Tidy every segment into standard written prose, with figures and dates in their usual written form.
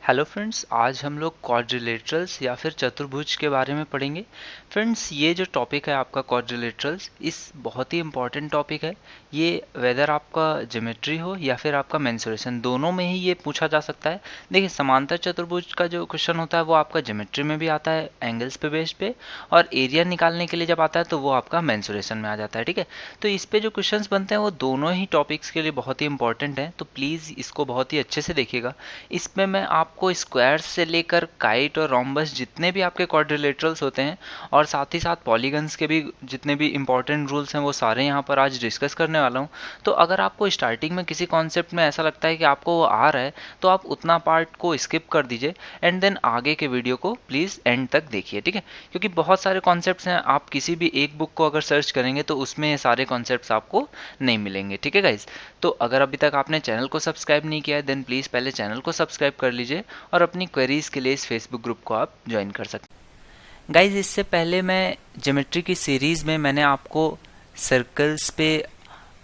Hello friends, आज हम लोग क्वाड्रिलेटरल्स या फिर चतुर्भुज के बारे में पढ़ेंगे। फ्रेंड्स, ये जो टॉपिक है आपका क्वाड्रिलेटरल्स, इस बहुत ही इम्पॉर्टेंट टॉपिक है। ये वेदर आपका ज्योमेट्री हो या फिर आपका मेंसुरेशन, दोनों में ही ये पूछा जा सकता है। देखिए, समांतर चतुर्भुज का जो क्वेश्चन होता है वो आपका ज्योमेट्री में भी आता है एंगल्स पे बेस पे, और एरिया निकालने के लिए जब आता है तो वो आपका मेंसुरेशन में आ जाता है। ठीक है, तो इस पे जो क्वेश्चंस बनते हैं वो दोनों ही टॉपिक्स के लिए बहुत ही इंपॉर्टेंट है, तो प्लीज़ इसको बहुत ही अच्छे से देखिएगा। इसमें मैं आपको स्क्वायर से लेकर काइट और रोम्बस, जितने भी आपके क्वाड्रिलेटरल्स होते हैं, और साथ ही साथ पॉलीगन्स के भी जितने भी इंपॉर्टेंट रूल्स हैं वो सारे यहाँ पर आज डिस्कस करने वाला हूँ। तो अगर आपको स्टार्टिंग में किसी कॉन्सेप्ट में ऐसा लगता है कि आपको वो आ रहा है तो आप उतना पार्ट को स्किप कर दीजिए एंड देन आगे के वीडियो को प्लीज़ एंड तक देखिए। ठीक है, क्योंकि बहुत सारे कॉन्सेप्ट्स हैं, आप किसी भी एक बुक को अगर सर्च करेंगे तो उसमें ये सारे कॉन्सेप्ट्स आपको नहीं मिलेंगे। ठीक है गाइज, तो अगर अभी तक आपने चैनल को सब्सक्राइब नहीं किया है देन प्लीज़ पहले चैनल को सब्सक्राइब कर लीजिए और अपनी क्वेरीज के लिए इस फेसबुक ग्रुप को आप ज्वाइन कर सकते हैं। गाइज, इससे पहले मैं ज्योमेट्री की सीरीज़ में मैंने आपको सर्कल्स पे,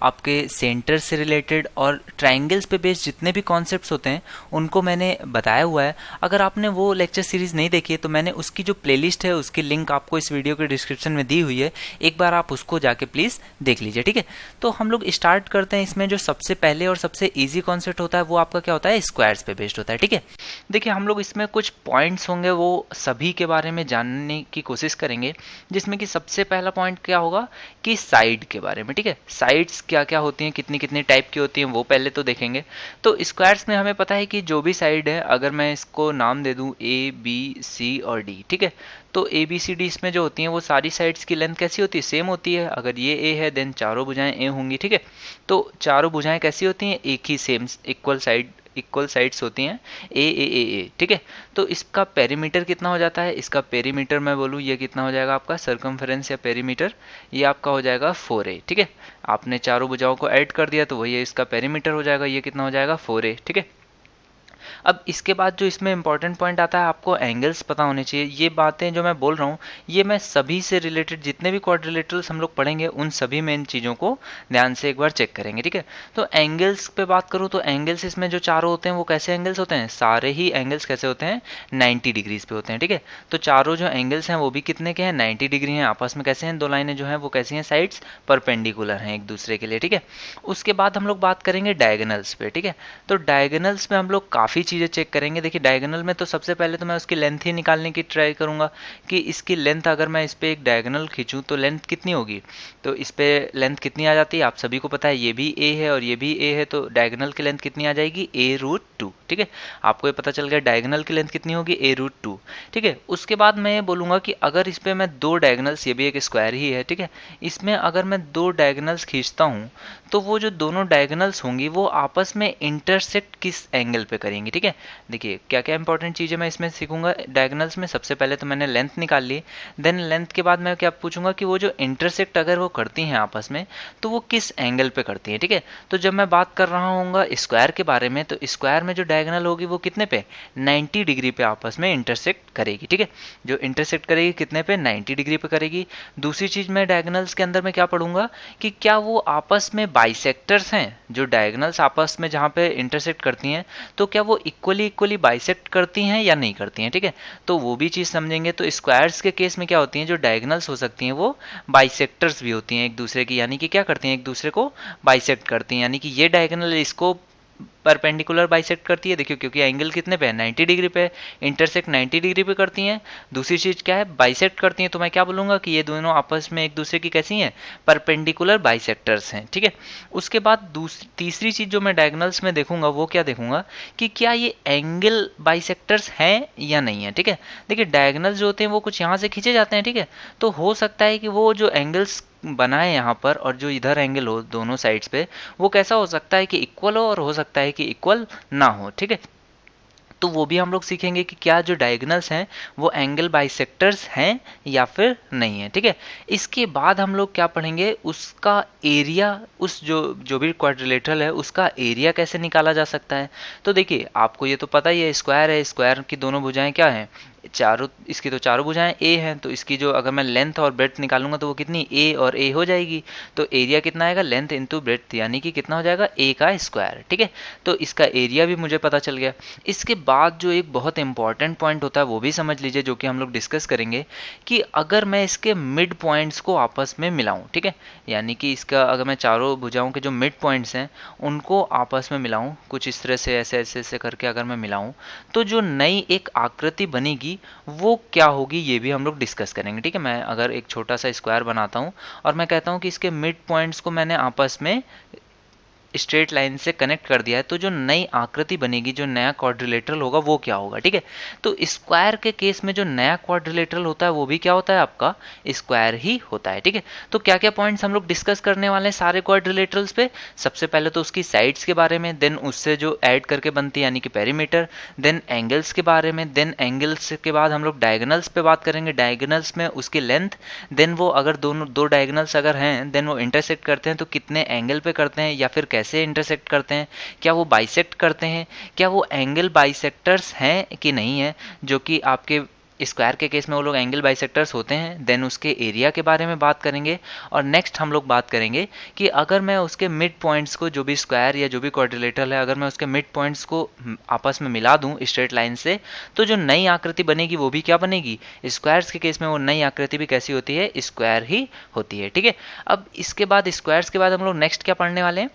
आपके सेंटर से रिलेटेड और ट्रायंगल्स पे बेस्ड जितने भी कॉन्सेप्ट्स होते हैं उनको मैंने बताया हुआ है। अगर आपने वो लेक्चर सीरीज़ नहीं देखी है तो मैंने उसकी जो प्लेलिस्ट है उसकी लिंक आपको इस वीडियो के डिस्क्रिप्शन में दी हुई है, एक बार आप उसको जाके प्लीज़ देख लीजिए। ठीक है, तो हम लोग स्टार्ट करते हैं। इसमें जो सबसे पहले और सबसे ईजी कॉन्सेप्ट होता है वो आपका क्या होता है, स्क्वायर्स पे बेस्ड होता है। ठीक है, देखिए हम लोग इसमें कुछ पॉइंट्स होंगे वो सभी के बारे में जानने की कोशिश करेंगे, जिसमें कि सबसे पहला पॉइंट क्या होगा कि साइड के बारे में। ठीक है, साइड्स क्या क्या होती हैं, कितनी कितनी टाइप की होती हैं, वो पहले तो देखेंगे। तो स्क्वायर्स में हमें पता है कि जो भी साइड है, अगर मैं इसको नाम दे दूं ए बी सी और डी, ठीक है, तो ए बी सी डी इसमें जो होती हैं वो सारी साइड्स की लेंथ कैसी होती है, सेम होती है। अगर ये ए है देन चारों भुजाएं ए होंगी। ठीक है, तो चारों भुजाएं कैसी होती हैं, एक ही सेम इक्वल साइड्स होती हैं, ए। ठीक है, तो इसका पेरीमीटर कितना हो जाता है, इसका पेरीमीटर मैं बोलूँ ये कितना हो जाएगा आपका, सरकमफेरेंस या पेरीमीटर, ये आपका हो जाएगा 4a। ठीक है, आपने चारों भुजाओं को ऐड कर दिया तो वही इसका पेरीमीटर हो जाएगा, ये कितना हो जाएगा 4a। ठीक है, अब इसके बाद जो इसमें इंपॉर्टेंट पॉइंट आता है, आपको एंगल्स पता होने चाहिए। ये बातें जो मैं बोल रहा हूँ ये मैं सभी से रिलेटेड जितने भी क्वाड्रिलेटरल्स हम लोग पढ़ेंगे उन सभी में इन चीज़ों को ध्यान से एक बार चेक करेंगे। ठीक है, तो एंगल्स पे बात करूँ तो एंगल्स इसमें जो चारों होते हैं वो कैसे एंगल्स होते हैं, सारे ही एंगल्स कैसे होते हैं, 90 डिग्रीज पे होते हैं। ठीक है, तो चारों जो एंगल्स हैं वो भी कितने के हैं, 90 डिग्री हैं। आपस में कैसे हैं, दो लाइनें जो हैं वो कैसी हैं, साइड्स परपेंडिकुलर हैं एक दूसरे के लिए। ठीक है, उसके बाद हम लोग बात करेंगे डायगोनल्स पे। ठीक है, तो डायगोनल्स में हम लोग काफ़ी चीज़ें चेक करेंगे। देखिए, डायगोनल में तो सबसे पहले तो मैं उसकी लेंथ ही निकालने की ट्राई करूंगा कि इसकी लेंथ, अगर मैं इस पर एक डायगोनल खींचूं तो लेंथ कितनी होगी, तो इस पर लेंथ कितनी आ जाती है, आप सभी को पता है, ये भी ए है और ये भी ए है, तो डायगोनल की लेंथ कितनी आ जाएगी, a√2। ठीक है, आपको ये पता चल गया डायगोनल की लेंथ कितनी होगी, a√2। ठीक है, उसके बाद मैं ये बोलूँगा कि अगर इस पर मैं दो डायगोनल्स, ये भी एक स्क्वायर ही है, ठीक है, इसमें अगर मैं दो डायगोनल्स खींचता हूँ तो वो जो दोनों डायगोनल्स होंगी वो आपस में इंटरसेक्ट किस एंगल पे करेंगी। ठीक है, देखिए क्या क्या इंपॉर्टेंट चीज़ें मैं इसमें सीखूंगा डायगोनल्स में। सबसे पहले तो मैंने लेंथ निकाल ली, देन लेंथ के बाद मैं क्या पूछूंगा कि वो जो इंटरसेक्ट अगर वो करती हैं आपस में तो वो किस एंगल पे करती हैं। ठीक है, तो जब मैं बात कर रहा हूँ स्क्वायर के बारे में, तो स्क्वायर में जो डायगोनल होगी वो कितने पे, 90 डिग्री पे आपस में इंटरसेक्ट करेगी। ठीक है, जो इंटरसेक्ट करेगी कितने पे, 90 डिग्री पे करेगी। दूसरी चीज़ मैं डायगोनल्स के अंदर में क्या पढ़ूंगा कि क्या वो आपस में बाइसेक्टर्स हैं, जो डायगोनल्स आपस में जहाँ पे इंटरसेक्ट करती हैं तो क्या वो इक्वली बाइसेक्ट करती हैं या नहीं करती हैं। ठीक है, तो वो भी चीज़ समझेंगे। तो स्क्वायर्स के केस में क्या होती हैं, जो डायगोनल्स हो सकती हैं वो बाइसेक्टर्स भी होती हैं एक दूसरे की, यानी कि क्या करती हैं, एक दूसरे को बाइसेक्ट करती हैं, यानी कि ये डायगोनल इसको परपेंडिकुलर बाइसेक्ट करती है। देखियो, क्योंकि एंगल कितने पे है, 90 डिग्री पे, इंटरसेक्ट 90 डिग्री पे करती हैं। दूसरी चीज क्या है, बाइसेक्ट करती हैं, तो मैं क्या बोलूंगा कि ये दोनों आपस में एक दूसरे की कैसी हैं, परपेंडिकुलर बाइसेक्टर्स हैं। ठीक है, उसके बाद तीसरी चीज जो मैं डायगोनल्स में देखूंगा वो क्या देखूंगा कि क्या ये एंगल बाइसेक्टर्स हैं या नहीं है। ठीक है, देखिए डायगोनल्स जो होते हैं वो कुछ यहाँ से खींचे जाते हैं। ठीक है, तो हो सकता है कि वो जो एंगल्स बनाए यहाँ पर और जो इधर एंगल हो दोनों साइड्स पे, वो कैसा हो सकता है कि इक्वल हो और हो सकता है कि इक्वल ना हो। ठीक है, तो वो भी हम लोग सीखेंगे कि क्या जो डायगोनल्स हैं वो एंगल बाइसेक्टर्स हैं या फिर नहीं है। ठीक है, इसके बाद हम लोग क्या पढ़ेंगे, उसका एरिया, उस जो जो भी क्वाड्रिलेटरल है उसका एरिया कैसे निकाला जा सकता है। तो देखिए आपको ये तो पता ही है, स्क्वायर है, स्क्वायर की दोनों भुजाएं क्या हैं, चारों, इसकी तो चारों भुजाएं ए हैं, तो इसकी जो अगर मैं लेंथ और ब्रेड्थ निकालूंगा तो वो कितनी, ए और ए हो जाएगी। तो एरिया कितना आएगा, लेंथ इंटू ब्रेड्थ, यानी कि कितना हो जाएगा, ए का स्क्वायर। ठीक है, तो इसका एरिया भी मुझे पता चल गया। इसके बाद जो एक बहुत इंपॉर्टेंट पॉइंट होता है वो भी समझ लीजिए, जो कि हम लोग डिस्कस करेंगे, कि अगर मैं इसके मिड पॉइंट्स को आपस में मिलाऊं, ठीक है, यानी कि इसका अगर मैं चारों भुजाओं के जो मिड पॉइंट्स हैं उनको आपस में मिलाऊं, कुछ इस तरह से ऐसे ऐसे ऐसे करके अगर मैं मिलाऊं, तो जो नई एक आकृति बनेगी वो क्या होगी, ये भी हम लोग डिस्कस करेंगे। ठीक है, मैं अगर एक छोटा सा स्क्वायर बनाता हूँ और मैं कहता हूँ कि इसके मिड पॉइंट्स को मैंने आपस में स्ट्रेट लाइन से कनेक्ट कर दिया है, तो जो नई आकृति बनेगी, जो नया क्वाड्रिलेटरल होगा वो क्या होगा। ठीक है, तो स्क्वायर के केस में जो नया क्वाड्रिलेटरल होता है वो भी क्या होता है, आपका स्क्वायर ही होता है। ठीक है, तो क्या क्या पॉइंट्स हम लोग डिस्कस करने वाले हैं सारे क्वाड्रिलेटरल्स पे। सबसे पहले तो उसकी साइड्स के बारे में, देन उससे जो ऐड करके बनती है यानी कि पेरीमीटर, देन एंगल्स के बारे में, देन एंगल्स के बाद हम लोग डायगोनल्स पे बात करेंगे, डायगोनल्स में उसकी लेंथ, देन वो अगर दोनों दो डायगोनल्स अगर हैं देन वो इंटरसेक्ट करते हैं तो कितने एंगल पे करते हैं, या फिर कैसे इंटरसेक्ट करते हैं, क्या वो बाइसेक्ट करते हैं, क्या वो एंगल बाइसेक्टर्स हैं कि नहीं है, जो कि आपके स्क्वायर के केस में वो लोग एंगल बाइसेक्टर्स होते हैं। देन उसके एरिया के बारे में बात करेंगे, और नेक्स्ट हम लोग बात करेंगे कि अगर मैं उसके मिड पॉइंट्स को, जो भी स्क्वायर या जो भी क्वाड्रिलेटरल है, अगर मैं उसके मिड पॉइंट्स को आपस में मिला दूं स्ट्रेट लाइन से, तो जो नई आकृति बनेगी वो भी क्या बनेगी, स्क्वायर्स के केस में वो नई आकृति भी कैसी होती है, स्क्वायर ही होती है। ठीक है, अब इसके बाद स्क्वायर्स के बाद हम लोग नेक्स्ट क्या पढ़ने वाले हैं,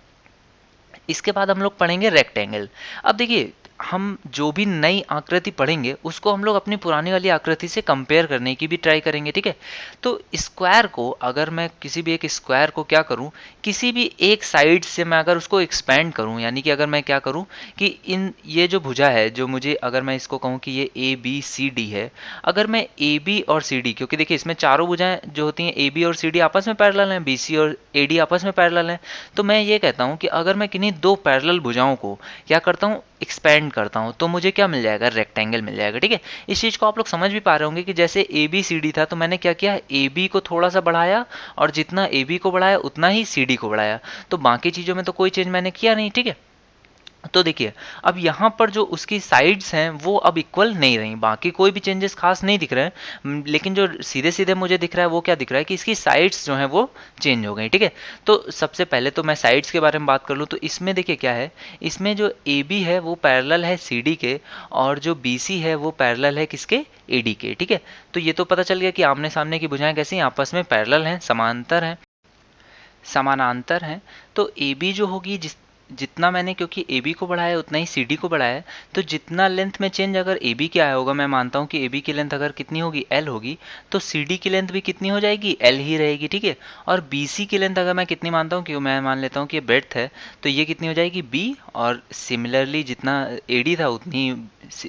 इसके बाद हम लोग पढ़ेंगे रेक्टेंगल। अब देखिए, हम जो भी नई आकृति पढ़ेंगे उसको हम लोग अपनी पुरानी वाली आकृति से कंपेयर करने की भी ट्राई करेंगे। ठीक है, तो स्क्वायर को अगर मैं किसी भी एक स्क्वायर को क्या करूं, किसी भी एक साइड से मैं अगर उसको एक्सपेंड करूं, यानी कि अगर मैं क्या करूं कि इन ये जो भुजा है, जो मुझे अगर मैं इसको कहूं कि ये ए बी सी डी है, अगर मैं ए बी और सी डी, क्योंकि देखिए इसमें चारों भुजाएं जो होती हैं ए बी और सी डी आपस में पैरेलल हैं, बी सी और ए डी आपस में पैरेलल हैं, तो मैं ये कहता हूं कि अगर मैं किन्हीं दो पैरेलल भुजाओं को क्या करता हूं, एक्सपेंड करता हूं, तो मुझे क्या मिल जाएगा, रेक्टेंगल मिल जाएगा। ठीक है, इस चीज को आप लोग समझ भी पा रहे होंगे कि जैसे ए बी सी डी था, तो मैंने क्या किया, ए बी को थोड़ा सा बढ़ाया, और जितना ए बी को बढ़ाया उतना ही सी डी को बढ़ाया, तो बाकी चीजों में तो कोई चेंज मैंने किया नहीं। ठीक है, तो देखिए अब यहाँ पर जो उसकी साइड्स हैं वो अब इक्वल नहीं रही, बाकी कोई भी चेंजेस खास नहीं दिख रहे हैं, लेकिन जो सीधे सीधे मुझे दिख रहा है वो क्या दिख रहा है कि इसकी साइड्स जो हैं वो चेंज हो गई। ठीक है, तो सबसे पहले तो मैं साइड्स के बारे में बात कर लूँ, तो इसमें देखिए क्या है, इसमें जो ए बी है वो पैरेलल है सी डी के, और जो बी सी है वो पैरेलल है किसके, ए डी के। ठीक है, तो ये तो पता चल गया कि आमने सामने की भुजाएं कैसी हैं, आपस में पैरेलल हैं, समांतर हैं, समानांतर हैं। तो ए बी जो होगी, जितना मैंने, क्योंकि ए बी को बढ़ाया उतना ही सी डी को बढ़ाया है, तो जितना लेंथ में चेंज अगर ए बी के आया होगा, मैं मानता हूँ कि ए बी की लेंथ अगर कितनी होगी, एल होगी, तो सी डी की लेंथ भी कितनी हो जाएगी, एल ही रहेगी। ठीक है, और बी सी की लेंथ अगर मैं कितनी मानता हूँ, कि मैं मान लेता हूँ कि ये ब्रेड्थ है, तो ये कितनी हो जाएगी, बी, और सिमिलरली जितना ए डी था उतनी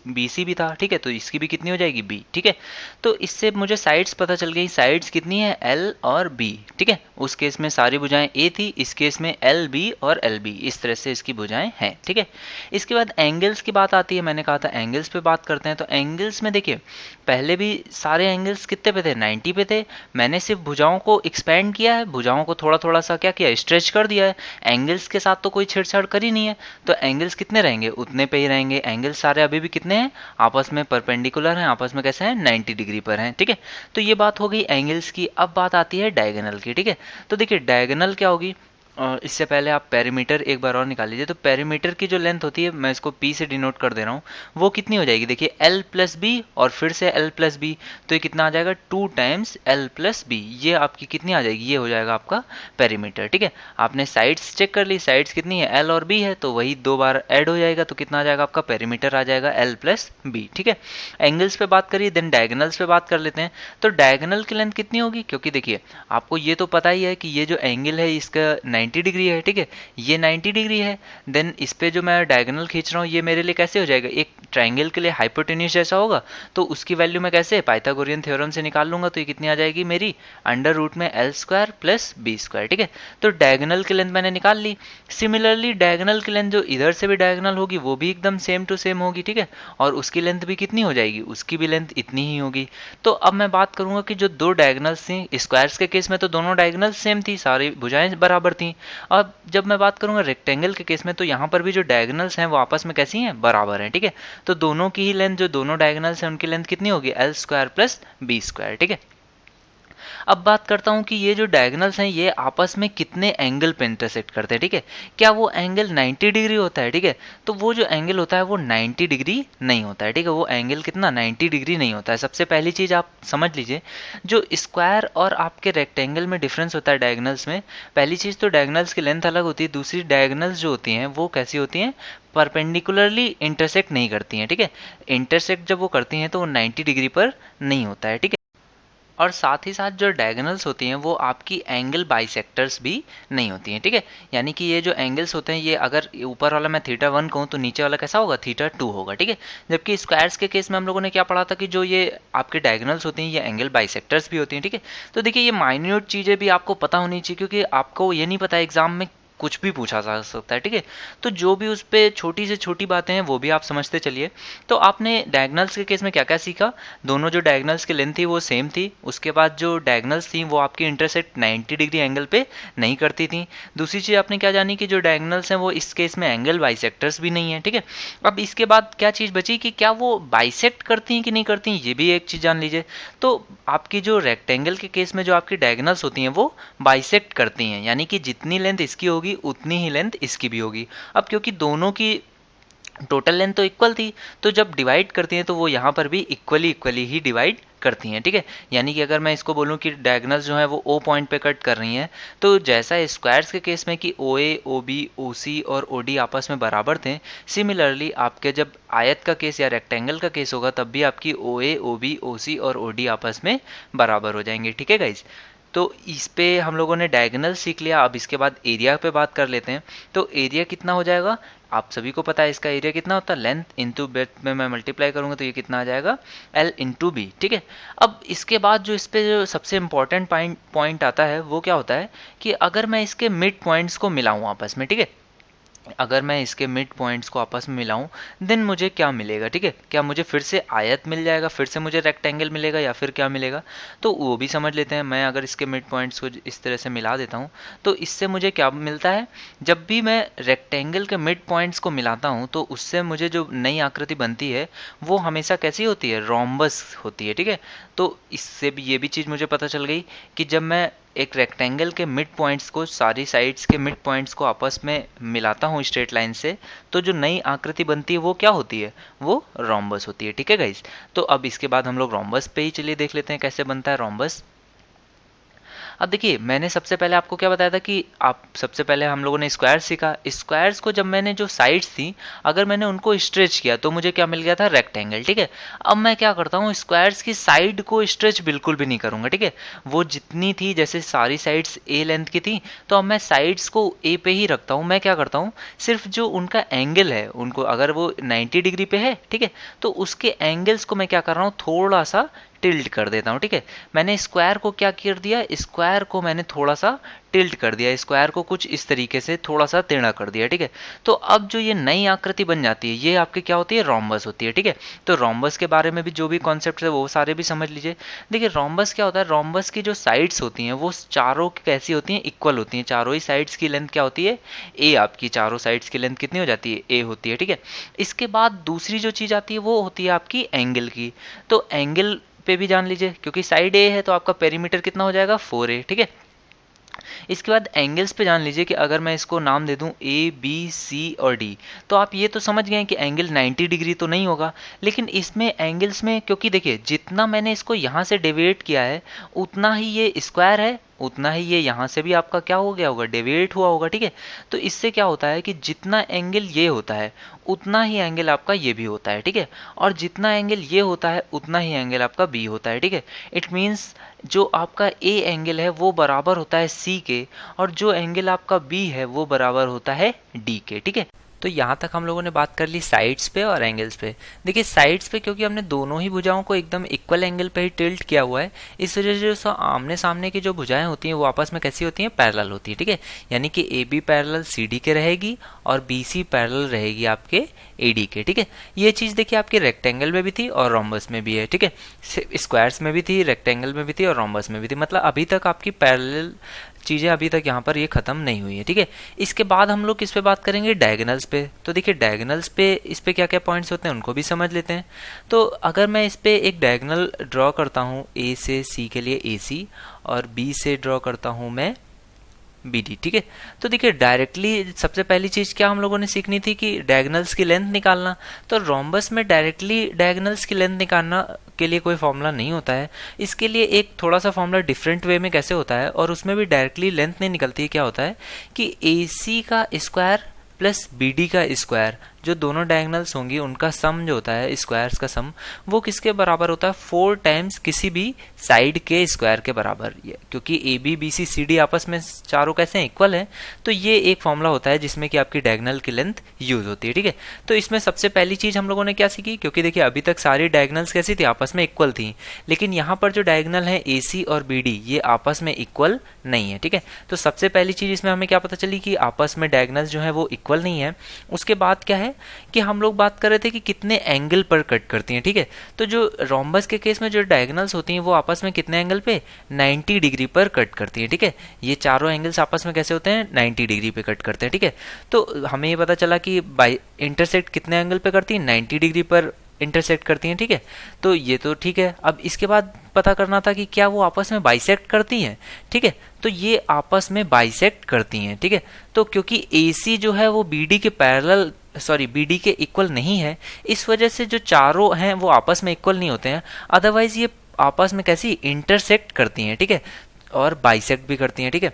बी सी भी था। ठीक है, तो इसकी भी कितनी हो जाएगी, बी। ठीक है, तो इससे मुझे साइड्स पता चल गई, साइड्स कितनी है, एल और बी। ठीक है, उस केस में सारी भुजाएं ए थी, इस केस में एल बी और एल बी, इस तरह से इसकी भुजाएं हैं। ठीक है, इसके बाद एंगल्स की बात आती है, मैंने कहा था एंगल्स पे बात करते हैं। तो एंगल्स में देखिए, पहले भी सारे एंगल्स कितने पे थे, 90 पे थे, मैंने सिर्फ भुजाओं को एक्सपेंड किया है, भुजाओं को थोड़ा थोड़ा सा क्या किया, स्ट्रेच कर दिया है, एंगल्स के साथ तो कोई छेड़छाड़ करी नहीं है, तो एंगल्स कितने रहेंगे, उतने पे ही रहेंगे। एंगल्स सारे अभी भी कितने हैं, आपस में परपेंडिकुलर हैं, आपस में कैसे हैं, 90 डिग्री पर हैं। ठीक है, तो ये बात हो गई एंगल्स की। अब बात आती है डायगोनल की। ठीक है, तो देखिए डायगोनल क्या होगी, इससे पहले आप पेरीमीटर एक बार और निकाल लीजिए। तो पेरीमीटर की जो लेंथ होती है, मैं इसको पी से डिनोट कर दे रहा हूँ, वो कितनी हो जाएगी, देखिए एल प्लस बी और फिर से एल प्लस बी, तो ये कितना आ जाएगा, 2 टाइम्स एल प्लस बी, ये आपकी कितनी आ जाएगी, ये हो जाएगा आपका पेरीमीटर। ठीक है, आपने साइड्स चेक कर ली, साइड्स कितनी है, एल और बी है, तो वही दो बार ऐड हो जाएगा, तो कितना आ जाएगा आपका पेरीमीटर आ जाएगा एल प्लस बी। ठीक है, एंगल्स पे बात करिए, देन डायगोनल्स पे बात कर लेते हैं। तो डायगोनल की लेंथ कितनी होगी, क्योंकि देखिए आपको ये तो पता ही है कि ये जो एंगल है इसका 90 डिग्री है। ठीक है, ये 90 डिग्री है, देन इस पे जो मैं डायगोनल खींच रहा हूँ ये मेरे लिए कैसे हो जाएगा, एक ट्राइंगल के लिए हाइपोटेन्यूज जैसा होगा, तो उसकी वैल्यू मैं कैसे पाइथागोरियन थ्योरम से निकाल लूंगा, तो ये कितनी आ जाएगी मेरी, अंडर रूट में L square plus B square. ठीक है, तो डायगोनल की लेंथ मैंने निकाल ली। सिमिलरली डायगोनल की लेंथ जो इधर से भी डायगोनल होगी वो भी एकदम सेम टू सेम होगी। ठीक है, और उसकी लेंथ भी कितनी हो जाएगी, उसकी भी लेंथ इतनी ही होगी। तो अब मैं बात करूंगा कि जो दो डायगोनल्स थी, स्क्वायर्स के केस में तो दोनों डायगोनल सेम थी, सारी भुजाएं बराबर थी, अब जब मैं बात करूंगा रेक्टेंगल के केस में, तो यहाँ पर भी जो डायगोनल्स हैं वो आपस में कैसी हैं, बराबर हैं, ठीक है। तो दोनों की ही लेंथ, जो दोनों डायगोनल्स हैं उनकी लेंथ कितनी होगी, l square plus B square, ठीक है। अब बात करता हूं कि ये जो डायगोनल्स हैं ये आपस में कितने एंगल पे इंटरसेक्ट करते हैं, ठीक है। क्या वो एंगल 90 डिग्री होता है, ठीक है। तो वो जो एंगल होता है वो 90 डिग्री नहीं होता है, ठीक है। वो एंगल कितना 90 डिग्री नहीं होता है। सबसे पहली चीज आप समझ लीजिए, जो स्क्वायर और आपके रेक्टेंगल में डिफरेंस होता है डायगोनल्स में, पहली चीज तो डायगोनल्स की लेंथ अलग होती है, दूसरी डायगोनल्स जो होती हैं वो कैसी होती हैं, परपेंडिकुलरली इंटरसेक्ट नहीं करती हैं, ठीक है। इंटरसेक्ट जब वो करती हैं तो वो 90 डिग्री पर नहीं होता है, ठीक है। और साथ ही साथ जो डायगोनल्स होती हैं वो आपकी एंगल बाइसेक्टर्स भी नहीं होती हैं, ठीक है। यानी कि ये जो एंगल्स होते हैं, ये अगर ऊपर वाला मैं थीटा 1 कहूँ तो नीचे वाला कैसा होगा, थीटा 2 होगा, ठीक है। जबकि स्क्वायर्स के केस में हम लोगों ने क्या पढ़ा था कि जो ये आपके डायगोनल्स होती हैं ये एंगल बाइसेक्टर्स भी होती हैं, ठीक है। तो देखिए ये माइन्यूट चीज़ें भी आपको पता होनी चाहिए, क्योंकि आपको ये नहीं पता एग्जाम में कुछ भी पूछा जा सकता है, ठीक है। तो जो भी उस पर छोटी से छोटी बातें हैं वो भी आप समझते चलिए। तो आपने डायगोनल्स के केस में क्या क्या सीखा, दोनों जो डायगोनल्स की लेंथ थी वो सेम थी। उसके बाद जो डायगोनल्स थी वो आपकी इंटरसेक्ट 90 डिग्री एंगल पे नहीं करती थी। दूसरी चीज़ आपने क्या जानी कि जो डायगोनल्स हैं वो इस केस में एंगल बाइसेक्टर्स भी नहीं है, ठीक है। अब इसके बाद क्या चीज़ बची कि क्या वो बाइसेक्ट करती हैं कि नहीं करती हैं, ये भी एक चीज़ जान लीजिए। तो आपकी जो रेक्टेंगल के केस में जो आपकी डायगोनल्स होती हैं वो बाइसेक्ट करती हैं, यानी कि जितनी लेंथ इसकी होगी उतनी ही लेंथ इसकी भी होगी। अब क्योंकि दोनों की टोटल लेंथ तो इक्वल थी, तो जब डिवाइड करती हैं तो वो यहाँ पर भी इक्वली इक्वली ही डिवाइड करती हैं, ठीक है। यानी कि अगर मैं इसको बोलूँ कि डायगोनल्स जो है वो ओ पॉइंट पे कट कर रही हैं, तो जैसा स्क्वायर्स के केस में कि ओ ए, ओ बी, ओ सी और ओ डी आपस में बराबर थे, सिमिलरली आपके जब आयत का केस या रेक्टेंगल का केस होगा तब भी आपकी ओ ए, ओ बी, ओ सी और ओ डी आपस में बराबर हो जाएंगे, ठीक है गाइज। तो इस पे हम लोगों ने डायगोनल सीख लिया। अब इसके बाद एरिया पे बात कर लेते हैं। तो एरिया कितना हो जाएगा, आप सभी को पता है इसका एरिया कितना होता है, लेंथ इंटू ब्रेथ में मैं मल्टीप्लाई करूंगा तो ये कितना आ जाएगा, एल इंटू बी, ठीक है। अब इसके बाद जो इस पे जो सबसे इंपॉर्टेंट पॉइंट आता है वो क्या होता है कि अगर मैं इसके मिड पॉइंट्स को मिलाऊं आपस में, ठीक है, अगर मैं इसके मिड पॉइंट्स को आपस में मिलाऊं देन मुझे क्या मिलेगा, ठीक है। क्या मुझे फिर से आयत मिल जाएगा, फिर से मुझे रेक्टेंगल मिलेगा, या फिर क्या मिलेगा, तो वो भी समझ लेते हैं। मैं अगर इसके मिड पॉइंट्स को इस तरह से मिला देता हूं तो इससे मुझे क्या मिलता है, जब भी मैं रेक्टेंगल के मिड पॉइंट्स को मिलाता हूं तो उससे मुझे जो नई आकृति बनती है वो हमेशा कैसी होती है, रोम्बस होती है, ठीक है। तो इससे भी ये भी चीज़ मुझे पता चल गई कि जब मैं एक रेक्टेंगल के मिड पॉइंट्स को, सारी साइड्स के मिड पॉइंट्स को आपस में मिलाता हूँ स्ट्रेट लाइन से, तो जो नई आकृति बनती है वो क्या होती है, वो रोम्बस होती है, ठीक है गाइज। तो अब इसके बाद हम लोग रोम्बस पे ही चलिए देख लेते हैं कैसे बनता है रोम्बस। अब देखिए मैंने सबसे पहले आपको क्या बताया था कि आप सबसे पहले हम लोगों ने स्क्वायर सीखा। स्क्वायर्स को जब मैंने जो साइड्स थी अगर मैंने उनको स्ट्रेच किया तो मुझे क्या मिल गया था, रेक्टेंगल, ठीक है। अब मैं क्या करता हूँ, स्क्वायर्स की साइड को स्ट्रेच बिल्कुल भी नहीं करूंगा, ठीक है। वो जितनी थी, जैसे सारी साइड्स ए लेंथ की थी, तो अब मैं साइड्स को ए पे ही रखता हूँ। मैं क्या करता हूँ, सिर्फ जो उनका एंगल है, उनको अगर वो 90 डिग्री पे है, ठीक है, तो उसके एंगल्स को मैं क्या कर रहा हूँ, थोड़ा सा टिल्ट कर देता हूँ, ठीक है। मैंने स्क्वायर को क्या कर दिया, स्क्वायर को मैंने थोड़ा सा टिल्ट कर दिया, स्क्वायर को कुछ इस तरीके से थोड़ा सा टेढ़ा कर दिया, ठीक है। तो अब जो ये नई आकृति बन जाती है ये आपकी क्या होती है, रोम्बस होती है, ठीक है। तो रोम्बस के बारे में भी जो भी कॉन्सेप्ट है वो सारे भी समझ लीजिए। देखिए रोम्बस क्या होता है, रोम्बस की जो साइड्स होती हैं वो चारों कैसी होती हैं, इक्वल होती हैं। चारों ही साइड्स की लेंथ क्या होती है, ए, आपकी चारों साइड्स की लेंथ कितनी हो जाती है, ए होती है, ठीक है। इसके बाद दूसरी जो चीज आती है वो होती है आपकी एंगल की। तो एंगल पे भी जान लीजिए, क्योंकि साइड ए है तो आपका पेरीमीटर कितना हो जाएगा, 4a, ठीक है। इसके बाद एंगल्स पे जान लीजिए कि अगर मैं इसको नाम दे दूं ए, बी, सी और डी, तो आप ये तो समझ गए कि एंगल 90 डिग्री तो नहीं होगा। लेकिन इसमें एंगल्स में, क्योंकि देखिए जितना मैंने इसको यहाँ से डेविएट किया है उतना ही ये स्क्वायर है, उतना ही ये यहाँ से भी आपका क्या हो गया होगा, डेविएट हुआ होगा, ठीक है। तो इससे क्या होता है कि जितना एंगल ये होता है उतना ही एंगल आपका ये भी होता है, ठीक है। और जितना एंगल ये होता है उतना ही एंगल आपका बी होता है, ठीक है। इट मीन्स जो आपका ए एंगल है वो बराबर होता है सी के, और जो एंगल आपका बी है वो बराबर होता है डी के, ठीक है। तो यहाँ तक हम लोगों ने बात कर ली साइड्स पे और एंगल्स पे। देखिए साइड्स पे क्योंकि हमने दोनों ही भुजाओं को एकदम इक्वल एंगल पे ही टिल्ट किया हुआ है, इस वजह से जो आमने सामने की जो भुजाएं होती हैं वो आपस में कैसी होती हैं, पैरेलल होती है, ठीक है। यानी कि A B parallel C D के रहेगी और बी सी पैरेलल रहेगी आपके ए डी के, ठीक है। ये चीज़ देखिए आपके रेक्टेंगल में भी थी और रोम्बस में भी है, ठीक है। स्क्वायर्स में भी थी, रेक्टेंगल में भी थी और रोम्बस में भी थी। मतलब अभी तक आपकी पैरेलल चीज़ें अभी तक यहाँ पर ये ख़त्म नहीं हुई है, ठीक है। इसके बाद हम लोग किस पे बात करेंगे, डायगोनल्स पे। तो देखिए डायगोनल्स पे इस पे क्या क्या पॉइंट्स होते हैं उनको भी समझ लेते हैं। तो अगर मैं इस पे एक डायगोनल ड्रॉ करता हूँ, ए से सी के लिए ए सी और बी से ड्रॉ करता हूँ मैं बी डी, ठीक है। तो देखिए डायरेक्टली सबसे पहली चीज क्या हम लोगों ने सीखनी थी कि डायगोनल्स की लेंथ निकालना। तो रोम्बस में डायरेक्टली डायगोनल्स की लेंथ निकालना के लिए कोई फॉर्मूला नहीं होता है। इसके लिए एक थोड़ा सा फॉर्मूला डिफरेंट वे में कैसे होता है, और उसमें भी डायरेक्टली लेंथ नहीं निकलती है। क्या होता है कि ए सी का स्क्वायर प्लस बी डी का स्क्वायर, जो दोनों डायगोनल्स होंगी उनका सम जो होता है, स्क्वायर्स का सम, वो किसके बराबर होता है, 4 टाइम्स किसी भी साइड के स्क्वायर के बराबर। क्योंकि A B B C C D आपस में चारों कैसे इक्वल हैं, तो ये एक फॉर्मूला होता है जिसमें कि आपकी डायगोनल की लेंथ यूज होती है, ठीक है। तो इसमें सबसे पहली चीज हम लोगों ने क्या सीखी, क्योंकि देखिए अभी तक सारी डायगोनल्स कैसी थी, आपस में इक्वल थी, लेकिन यहाँ पर जो डायगोनल है ए सी और बी डी ये आपस में इक्वल नहीं है, ठीक है। तो सबसे पहली चीज इसमें हमें क्या पता चली कि आपस में डायगोनल्स जो है वो इक्वल नहीं है। उसके बाद क्या है कि हम लोग बात कर रहे थे कि कितने एंगल पर कट करती हैं, ठीक है। तो जो रोम्बस के केस में जो डायगोनल्स होती हैं वो आपस में कितने एंगल पे, 90 डिग्री पर कट करती हैं, ठीक है। ये चारों एंगल्स आपस में कैसे होते हैं, 90 डिग्री पे कट करते हैं, ठीक है। तो हमें ये पता चला कि बाई इंटरसेक्ट कितने एंगल पे करती है, 90 डिग्री पर इंटरसेक्ट करती हैं, ठीक है। तो ये तो ठीक है। अब इसके बाद पता करना था कि क्या वो आपस में बाइसेक्ट करती हैं, ठीक है। तो ये आपस में बाइसेक्ट करती हैं, ठीक है। तो क्योंकि AC जो है वो BD के पैरेलल BD के इक्वल नहीं है, इस वजह से जो चारों हैं वो आपस में इक्वल नहीं होते हैं। अदरवाइज ये आपस में कैसी इंटरसेक्ट करती हैं, ठीक है, और बाइसेक्ट भी करती हैं, ठीक है।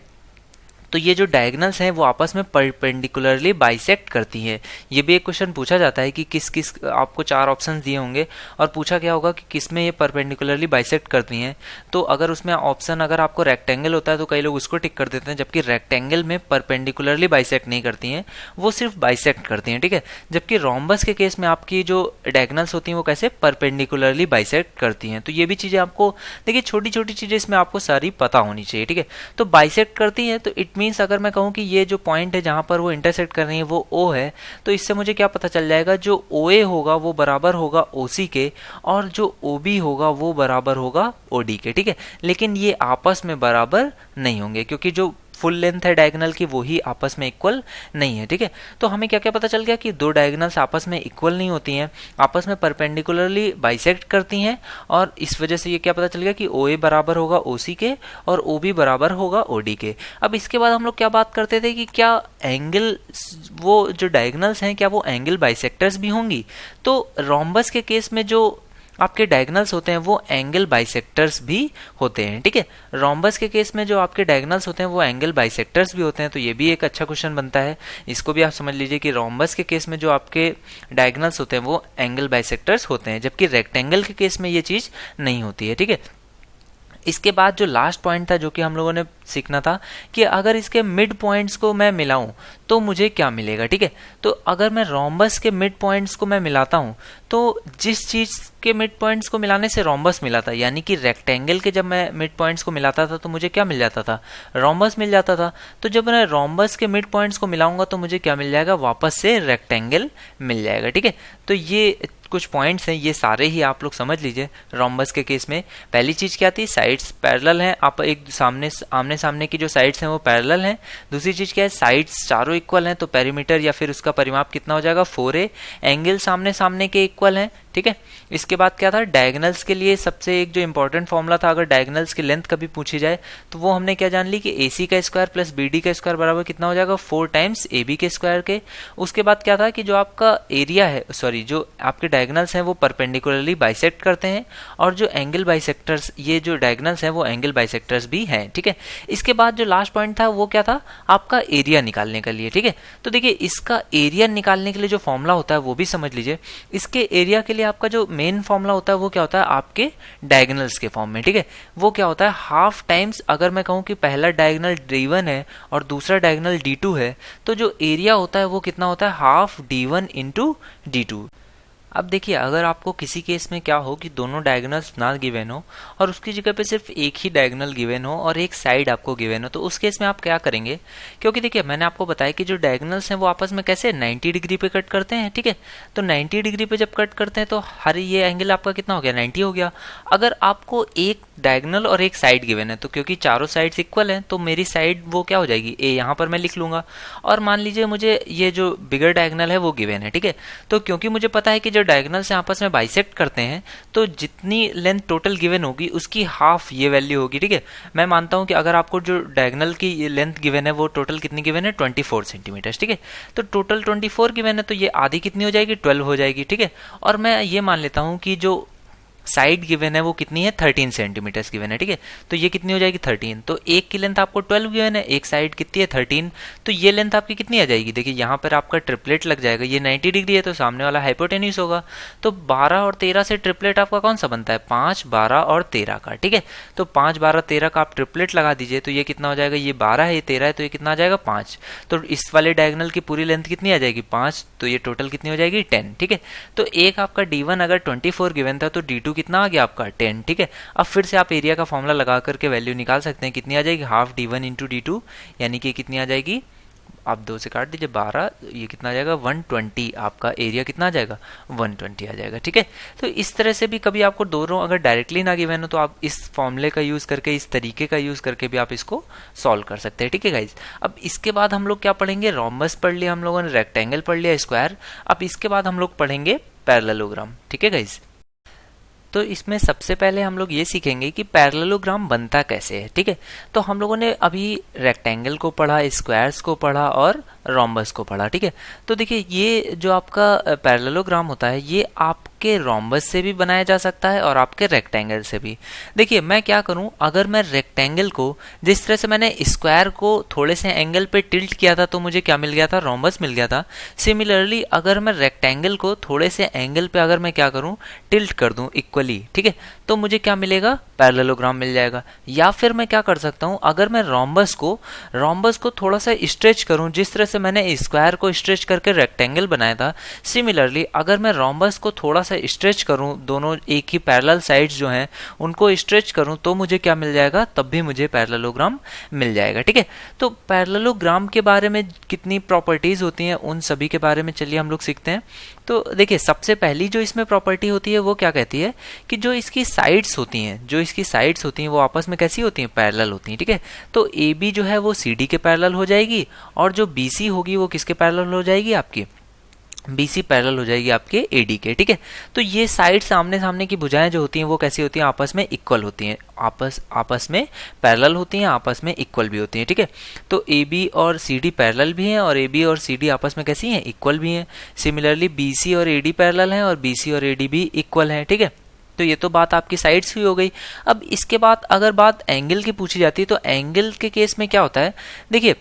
तो ये जो डायगोनल्स हैं वो आपस में परपेंडिकुलरली बाइसेक्ट करती हैं। ये भी एक क्वेश्चन पूछा जाता है कि किस किस, आपको 4 ऑप्शन दिए होंगे और पूछा क्या होगा कि किस में ये परपेंडिकुलरली बाइसेक्ट करती हैं। तो अगर उसमें ऑप्शन अगर आपको रेक्टेंगल होता है तो कई लोग उसको टिक कर देते हैं, जबकि रेक्टेंगल में परपेंडिकुलरली बाइसेक्ट नहीं करती हैं, वो सिर्फ बाइसेक्ट करती हैं, ठीक है। जबकि रोम्बस के केस में आपकी जो डायगोनल्स होती हैं वो कैसे परपेंडिकुलरली बाइसेक्ट करती हैं। तो ये भी चीज़ें आपको देखिए, छोटी छोटी चीज़ें इसमें आपको सारी पता होनी चाहिए, ठीक है। तो बाइसेक्ट करती हैं, तो इट मीन्स अगर मैं कहूं कि ये जो पॉइंट है जहां पर वो इंटरसेक्ट कर रही है वो O है, तो इससे मुझे क्या पता चल जाएगा, जो OA होगा वो बराबर होगा OC के, और जो OB होगा वो बराबर होगा OD के, ठीक है। लेकिन ये आपस में बराबर नहीं होंगे, क्योंकि जो फुल लेंथ है डायगोनल की वो ही आपस में इक्वल नहीं है, ठीक है। तो हमें क्या क्या पता चल गया कि दो डायगोनल्स आपस में इक्वल नहीं होती हैं, आपस में परपेंडिकुलरली बाइसेक्ट करती हैं, और इस वजह से ये क्या पता चल गया कि OA बराबर होगा OC के और OB बराबर होगा OD के। अब इसके बाद हम लोग क्या बात करते थे कि क्या एंगल, वो जो डायगोनल्स हैं क्या वो एंगल बाइसेक्टर्स भी होंगी। तो रोम्बस के केस में जो आपके डायगोनल्स होते हैं वो एंगल बाइसेक्टर्स भी होते हैं, ठीक है। रोम्बस के केस में जो आपके डायगोनल्स होते हैं वो एंगल बाइसेक्टर्स भी होते हैं। तो ये भी एक अच्छा क्वेश्चन बनता है, इसको भी आप समझ लीजिए कि रोम्बस के केस में जो आपके डायगोनल्स होते हैं वो एंगल बाइसेक्टर्स होते हैं, जबकि रेक्टेंगल के केस में ये चीज नहीं होती है, ठीक है। इसके बाद जो लास्ट पॉइंट था जो कि हम लोगों ने सीखना था कि अगर इसके मिड पॉइंट्स को मैं मिलाऊं तो मुझे क्या मिलेगा, ठीक है। तो अगर मैं रोम्बस के मिड पॉइंट्स को मैं मिलाता हूं तो जिस चीज के मिड पॉइंट्स को मिलाने से रोम्बस मिला था, यानी कि रेक्टेंगल के जब मैं मिड पॉइंट्स को मिलाता था तो मुझे क्या मिल जाता था, रोम्बस मिल जाता था। तो जब मैं रोम्बस के मिड पॉइंट्स को मिलाऊंगा तो मुझे क्या मिल जाएगा, वापस से रेक्टेंगल मिल जाएगा, ठीक है। तो ये कुछ पॉइंट्स हैं, ये सारे ही आप लोग समझ लीजिए। रोम्बस के केस में पहली चीज क्या थी, साइड्स पैरेलल हैं, आप एक आमने सामने की जो साइड्स हैं वो पैरेलल हैं। दूसरी चीज क्या है, साइड्स चारों इक्वल हैं, तो पेरीमीटर या फिर उसका परिमाप कितना हो जाएगा, 4a। एंगल सामने सामने के इक्वल हैं, ठीक है। इसके बाद क्या था, डायगोनल्स के लिए सबसे एक जो इंपॉर्टेंट फॉर्मूला था, अगर डायगोनल्स की लेंथ कभी पूछी जाए तो वो हमने क्या जान ली कि AC का स्क्वायर प्लस BD का स्क्वायर बराबर कितना हो जाएगा, 4 टाइम्स AB के स्क्वायर के। उसके बाद क्या था कि जो आपका एरिया है, जो आपके डायगोनल्स हैं वो परपेंडिकुलरली बाइसेक्ट करते हैं, और जो एंगल बाइसेक्टर्स, ये जो डायगोनल्स हैं वो एंगल बाइसेक्टर्स भी हैं, ठीक है। इसके बाद जो लास्ट पॉइंट था वो क्या था, आपका एरिया निकालने के लिए, ठीक है। तो देखिए इसका एरिया निकालने के लिए जो फॉर्मूला होता है वो भी समझ लीजिए। इसके एरिया के लिए आपका जो मेन फॉर्मूला होता है वो क्या होता है, आपके डायगोनल्स के फॉर्म में, ठीक है। वो क्या होता है, हाफ टाइम्स, अगर मैं कहूं कि पहला डायगोनल D1 है और दूसरा डायगोनल D2 है, तो जो एरिया होता है वो कितना होता है, हाफ D1 इंटू D2। अब देखिए, अगर आपको किसी केस में क्या हो कि दोनों डायगोनल्स ना गिवन हो और उसकी जगह पे सिर्फ एक ही डायगोनल गिवन हो और एक साइड आपको गिवन हो, तो उस केस में आप क्या करेंगे? क्योंकि देखिए, मैंने आपको बताया कि जो डायगोनल्स हैं वो आपस में कैसे 90 डिग्री पे कट करते हैं, ठीक है। तो 90 डिग्री पे जब कट करते हैं तो हर ये एंगल आपका कितना हो गया? 90 हो गया। अगर आपको एक डायगोनल और एक साइड गिवन है, तो क्योंकि चारों साइड्स इक्वल हैं तो मेरी साइड वो क्या हो जाएगी? ए, यहाँ पर मैं लिख लूंगा। और मान लीजिए मुझे ये जो बिगर डायगोनल है वो गिवन है, ठीक है। तो क्योंकि मुझे पता है कि जो डायगोनल से आपस में बाइसेक्ट करते हैं तो जितनी लेंथ टोटल गिवन होगी उसकी हाफ ये वैल्यू होगी, ठीक है। मैं मानता हूं कि अगर आपको जो डायगोनल की लेंथ गिवन है वो टोटल कितनी गिवन है? 24 सेंटीमीटर, ठीक है। तो टोटल 24 गिवन है, तो ये आधी कितनी हो जाएगी? 12 हो जाएगी, ठीक है। और मैं ये मान लेता हूं कि जो साइड गिवन है वो कितनी है? 13 सेंटीमीटर गिवन है, ठीक है। तो ये कितनी हो जाएगी? 13। तो एक की लेंथ आपको 12 गिवन है, एक साइड कितनी है? 13। तो ये लेंथ आपकी कितनी आ जाएगी? देखिए यहाँ पर आपका ट्रिपलेट लग जाएगा। ये 90 डिग्री है तो सामने वाला हाइपोटेन्यूज होगा। तो 12 और 13 से ट्रिपलेट आपका कौन सा बनता है? 5, 12 और 13 का, ठीक है। तो 5, 12, 13 का आप ट्रिपलेट लगा दीजिए तो ये कितना हो जाएगा? ये 12 है, ये 13 है, तो ये कितना आ जाएगा? 5। तो इस वाले डायगोनल की पूरी लेंथ कितनी आ जाएगी? 5। तो ये टोटल कितनी हो जाएगी? 10, ठीक है। तो एक आपका D1 अगर 24 गिवन था तो D2 कितना आ गया आपका? 10, ठीक है। अब फिर से आप एरिया का फॉर्मूला लगा करके वैल्यू निकाल सकते हैं। कितनी आ जाएगी? हाफ D1 इंटू D2, यानी कि कितनी आ जाएगी? आप 2 से काट दीजिए, 12, ये कितना आ जाएगा? 120। आपका एरिया कितना आ जाएगा? 120 आ जाएगा, ठीक है। तो इस तरह से भी कभी आपको दोनों अगर डायरेक्टली ना गिवन हो तो आप इस फॉर्मूले का यूज करके, इस तरीके का यूज करके भी आप इसको सॉल्व कर सकते हैं, ठीक है गाइज। अब इसके बाद हम लोग क्या पढ़ेंगे? रोम्बस पढ़ लिया हम लोगों ने, रेक्टेंगल पढ़ लिया, स्क्वायर। अब इसके बाद हम लोग पढ़ेंगे पैरेललोग्राम, ठीक है गाइज। तो इसमें सबसे पहले हम लोग ये सीखेंगे कि पैरेललोग्राम बनता कैसे है, ठीक है। तो हम लोगों ने अभी रेक्टेंगल को पढ़ा, स्क्वायर्स को पढ़ा और रोम्बस को पढ़ा, ठीक है। तो देखिए, ये जो आपका पैरेललोग्राम होता है ये आपके रोम्बस से भी बनाया जा सकता है और आपके रेक्टेंगल से भी। देखिए, मैं क्या करूं, अगर मैं रेक्टेंगल को जिस तरह से मैंने स्क्वायर को थोड़े से एंगल पे टिल्ट किया था तो मुझे क्या मिल गया था? रोम्बस मिल गया था। सिमिलरली अगर मैं रेक्टेंगल को थोड़े से एंगल पे अगर मैं क्या करूं, टिल्ट कर दूं इक्वली, ठीक है, तो मुझे क्या मिलेगा? पैरेललोग्राम मिल जाएगा। या फिर मैं क्या कर सकता हूं, अगर मैं रोम्बस को थोड़ा सा स्ट्रेच करूं, जिस तरह से मैंने स्क्वायर को स्ट्रेच करके रेक्टेंगल बनाया था, सिमिलरली अगर मैं रोम्बस को थोड़ा सा स्ट्रेच करूं, दोनों एक ही पैरेलल साइड्स जो हैं उनको स्ट्रेच करूं, तो मुझे क्या मिल जाएगा? तब भी मुझे पैरेललोग्राम मिल जाएगा, ठीक है। तो पैरेललोग्राम के बारे में कितनी प्रॉपर्टीज होती हैं उन सभी के बारे में चलिए हम लोग सीखते हैं। तो देखिए, सबसे पहली जो इसमें प्रॉपर्टी होती है वो क्या कहती है कि जो इसकी साइड्स होती हैं वो आपस में कैसी होती हैं? पैरेलल होती हैं, ठीक है। तो ए बी जो है वो सी डी के पैरेलल हो जाएगी और जो बी सी होगी वो किसके पैरेलल हो जाएगी? आपकी BC पैरेलल हो जाएगी आपके AD के, ठीक है। तो ये साइड सामने सामने की भुजाएं जो होती हैं वो कैसी होती हैं? आपस में इक्वल होती हैं, आपस में पैरेलल होती हैं, आपस में इक्वल भी होती हैं, ठीक है। तो AB और CD पैरेलल भी हैं और AB और CD आपस में कैसी हैं? इक्वल भी हैं। सिमिलरली BC और AD पैरेलल हैं और BC और AD भी इक्वल हैं, ठीक है। तो ये तो बात आपकी साइड्स की हो गई। अब इसके बाद अगर बात एंगल की पूछी जाती है तो एंगल के केस में क्या होता है? देखिए,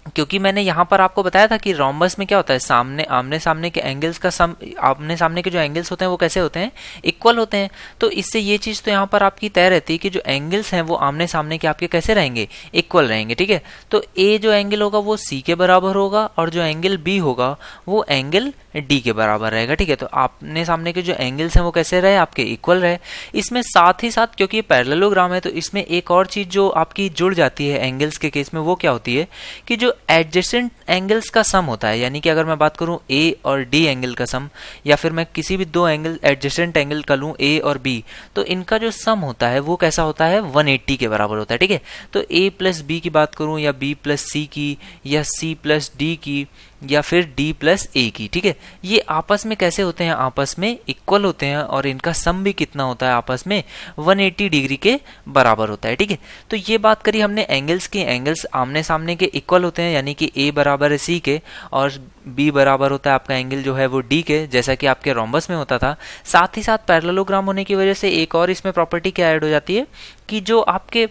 क्योंकि मैंने यहाँ पर आपको बताया था कि रोम्बस में क्या होता है, आमने सामने के एंगल्स का सम, आमने सामने के जो एंगल्स होते हैं वो कैसे होते हैं? इक्वल होते हैं। तो इससे ये चीज तो यहाँ पर आपकी तय रहती है कि जो एंगल्स हैं वो आमने सामने के आपके कैसे रहेंगे? इक्वल रहेंगे, ठीक है। तो ए जो एंगल होगा वो सी के बराबर होगा और जो एंगल बी होगा वो एंगल डी के बराबर रहेगा, ठीक है। तो आमने सामने के जो एंगल्स हैं वो कैसे रहे? आपके इक्वल रहे। इसमें साथ ही साथ क्योंकि ये पैरेललोग्राम है तो इसमें एक और चीज जो आपकी जुड़ जाती है एंगल्स के केस में वो क्या होती है कि जो एडजेसेंट एंगल्स का सम होता है, यानी कि अगर मैं बात करूं ए और डी एंगल का सम, या फिर मैं किसी भी दो एंगल एडजेसेंट एंगल का लूं ए और बी, तो इनका जो सम होता है वो कैसा होता है? 180 के बराबर होता है, ठीक है। तो ए प्लस बी की बात करूं या बी प्लस सी की या सी प्लस डी की या फिर डी प्लस ए की, ठीक है, ये आपस में कैसे होते हैं? आपस में इक्वल होते हैं और इनका सम भी कितना होता है? आपस में 180 डिग्री के बराबर होता है, ठीक है। तो ये बात करी हमने एंगल्स की। एंगल्स आमने सामने के इक्वल होते हैं, यानी कि ए बराबर है सी के और बी बराबर होता है आपका एंगल जो है वो डी के, जैसा कि आपके रोम्बस में होता था। साथ ही साथ पैरेललोग्राम होने की वजह से एक और इसमें प्रॉपर्टी क्या ऐड हो जाती है कि जो आपके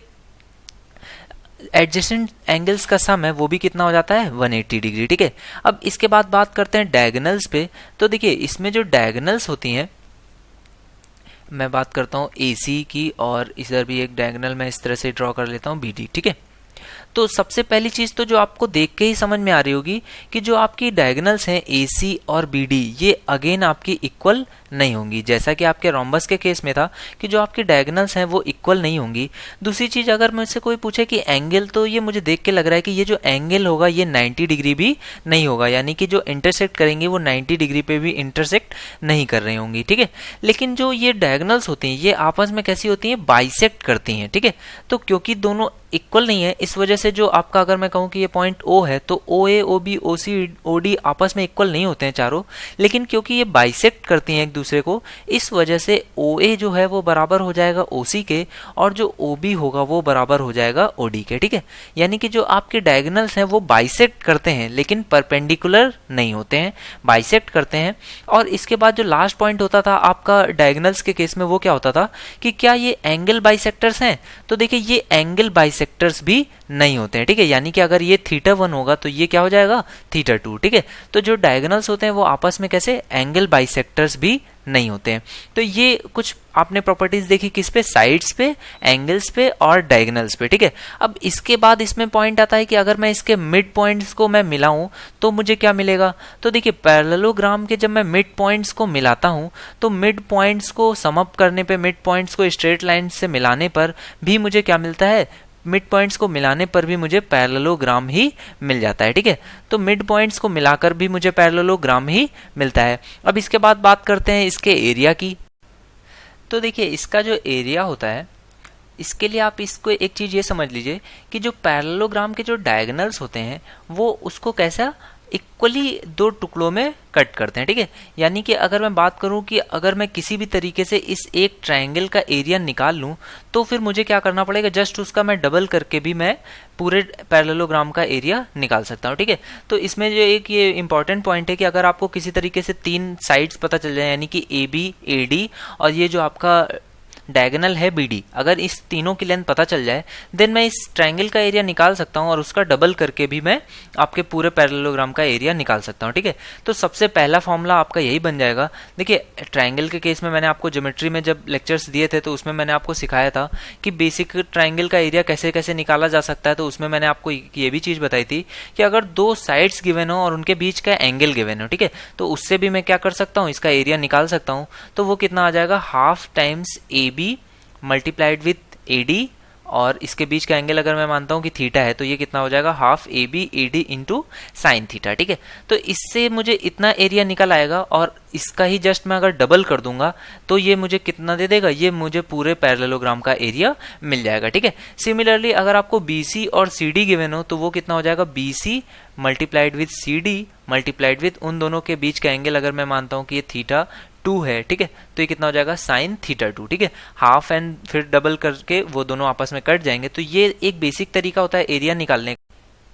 एडजेसेंट एंगल्स का सम है वो भी कितना हो जाता है? 180 डिग्री, ठीक है। अब इसके बाद बात करते हैं डायगोनल्स पे। तो देखिए, इसमें जो डायगोनल्स होती हैं, मैं बात करता हूं AC की और इधर भी एक डायगोनल मैं इस तरह से ड्रॉ कर लेता हूं BD, ठीक है। तो सबसे पहली चीज तो जो आपको देख के ही समझ में आ रही होगी कि जो आपकी डायगोनल्स हैं AC और BD ये अगेन आपकी इक्वल नहीं होंगी, जैसा कि आपके रोम्बस के केस में था कि जो आपकी डायगोनल्स हैं वो इक्वल नहीं होंगी। दूसरी चीज, अगर मुझसे कोई पूछे कि एंगल, तो ये मुझे देख के लग रहा है कि ये जो एंगल होगा ये 90 डिग्री भी नहीं होगा, यानी कि जो इंटरसेक्ट करेंगे वो 90 डिग्री पे भी इंटरसेक्ट नहीं कर रही होंगी, ठीक है। लेकिन जो ये डायगोनल्स होती हैं ये आपस में कैसी होती हैं, बाइसेक्ट करती हैं, ठीक है। तो क्योंकि दोनों इक्वल नहीं है, इस वजह से जो आपका, अगर मैं कहूं कि ये पॉइंट O है तो OA, OB, OC, OD आपस में इक्वल नहीं होते हैं चारों, लेकिन क्योंकि ये बाइसेक्ट करती हैं एक दूसरे को, इस वजह से OA जो है वो बराबर हो जाएगा OC के, और जो OB होगा वो बराबर हो जाएगा OD के, ठीक है। यानी कि जो आपके डायगोनल्स हैं वो बाइसेक्ट करते हैं लेकिन परपेंडिकुलर नहीं होते हैं, बाइसेक्ट करते हैं। और इसके बाद जो लास्ट पॉइंट होता था आपका डायगोनल्स के केस में, वो क्या होता था कि क्या ये एंगल बाइसेक्टर्स हैं, तो देखिए ये एंगल बाइसेक्टर्स भी नहीं होते हैं, ठीक है। यानी कि अगर ये θ1 होगा तो ये क्या हो जाएगा, θ2, ठीक है। तो जो डायगोनल्स होते हैं वो आपस में कैसे, एंगल बाइसेक्टर्स भी नहीं होते हैं। तो ये कुछ आपने प्रॉपर्टीज देखी किस पे, साइड्स पे, एंगल्स पे और डायगोनल्स पे, ठीक है। अब इसके बाद इसमें पॉइंट आता है कि अगर मैं इसके मिड पॉइंट्स को मैं मिलाऊं तो मुझे क्या मिलेगा। तो देखिए पैरेललोग्राम के जब मैं मिड पॉइंट्स को मिलाता हूं तो मिड पॉइंट्स को सम अप करने पे, मिड पॉइंट्स को स्ट्रेट लाइन से मिलाने पर भी मुझे क्या मिलता है, मिड पॉइंट्स को मिलाने पर भी मुझे पैरेललोग्राम ही मिल जाता है, ठीक है। तो मिड पॉइंट्स को मिलाकर भी मुझे पैरेललोग्राम ही मिलता है। अब इसके बाद बात करते हैं इसके एरिया की। तो देखिए इसका जो एरिया होता है, इसके लिए आप इसको एक चीज ये समझ लीजिए कि जो पैरेललोग्राम के जो डायगोनल्स होते हैं वो उसको कैसा, इक्वली दो टुकड़ों में कट करते हैं, ठीक है। यानी कि अगर मैं बात करूं कि अगर मैं किसी भी तरीके से इस एक ट्रायंगल का एरिया निकाल लूं तो फिर मुझे क्या करना पड़ेगा, जस्ट उसका मैं डबल करके भी मैं पूरे पैरेललोग्राम का एरिया निकाल सकता हूं, ठीक है। तो इसमें जो एक ये इंपॉर्टेंट पॉइंट है कि अगर आपको किसी तरीके से तीन साइड्स पता चल जाए, यानी कि AB, AD और ये जो आपका डायगोनल है BD, अगर इस तीनों की लेंथ पता चल जाए देन मैं इस ट्रायंगल का एरिया निकाल सकता हूं और उसका डबल करके भी मैं आपके पूरे पैरेललोग्राम का एरिया निकाल सकता हूं, ठीक है। तो सबसे पहला फॉर्मूला आपका यही बन जाएगा। देखिए ट्रायंगल के केस में मैंने आपको ज्योमेट्री में जब लेक्चर्स दिए थे तो उसमें मैंने आपको सिखाया था कि बेसिक ट्रायंगल का एरिया कैसे कैसे निकाला जा सकता है। तो उसमें मैंने आपको ये भी चीज बताई थी कि अगर दो साइड्स गिवन हो और उनके बीच का एंगल गिवन हो, ठीक है, तो उससे भी मैं क्या कर सकता हूँ, इसका एरिया निकाल सकता हूँ। तो वो कितना आ जाएगा, half times AB multiplied with AD, और इसके बीच का एंगल अगर मैं मानता हूं कि थीटा है तो ये कितना हो जाएगा, half AB AD into sine theta, ठीक है। तो इससे मुझे इतना एरिया निकल आएगा और इसका ही जस्ट मैं अगर डबल कर दूंगा तो ये मुझे कितना दे देगा, ये मुझे पूरे पैरेललोग्राम का एरिया मिल जाएगा, ठीक है। सिमिलरली अगर आपको BC और CD गिवन हो तो वो कितना हो जाएगा, BC multiplied with CD multiplied with उन दोनों के बीच का एंगल अगर मैं मानता हूं कि ये θ2 है, ठीक है, तो ये कितना हो जाएगा, साइन θ2, ठीक है। हाफ एंड फिर डबल करके वो दोनों आपस में कट जाएंगे। तो ये एक बेसिक तरीका होता है एरिया निकालने का।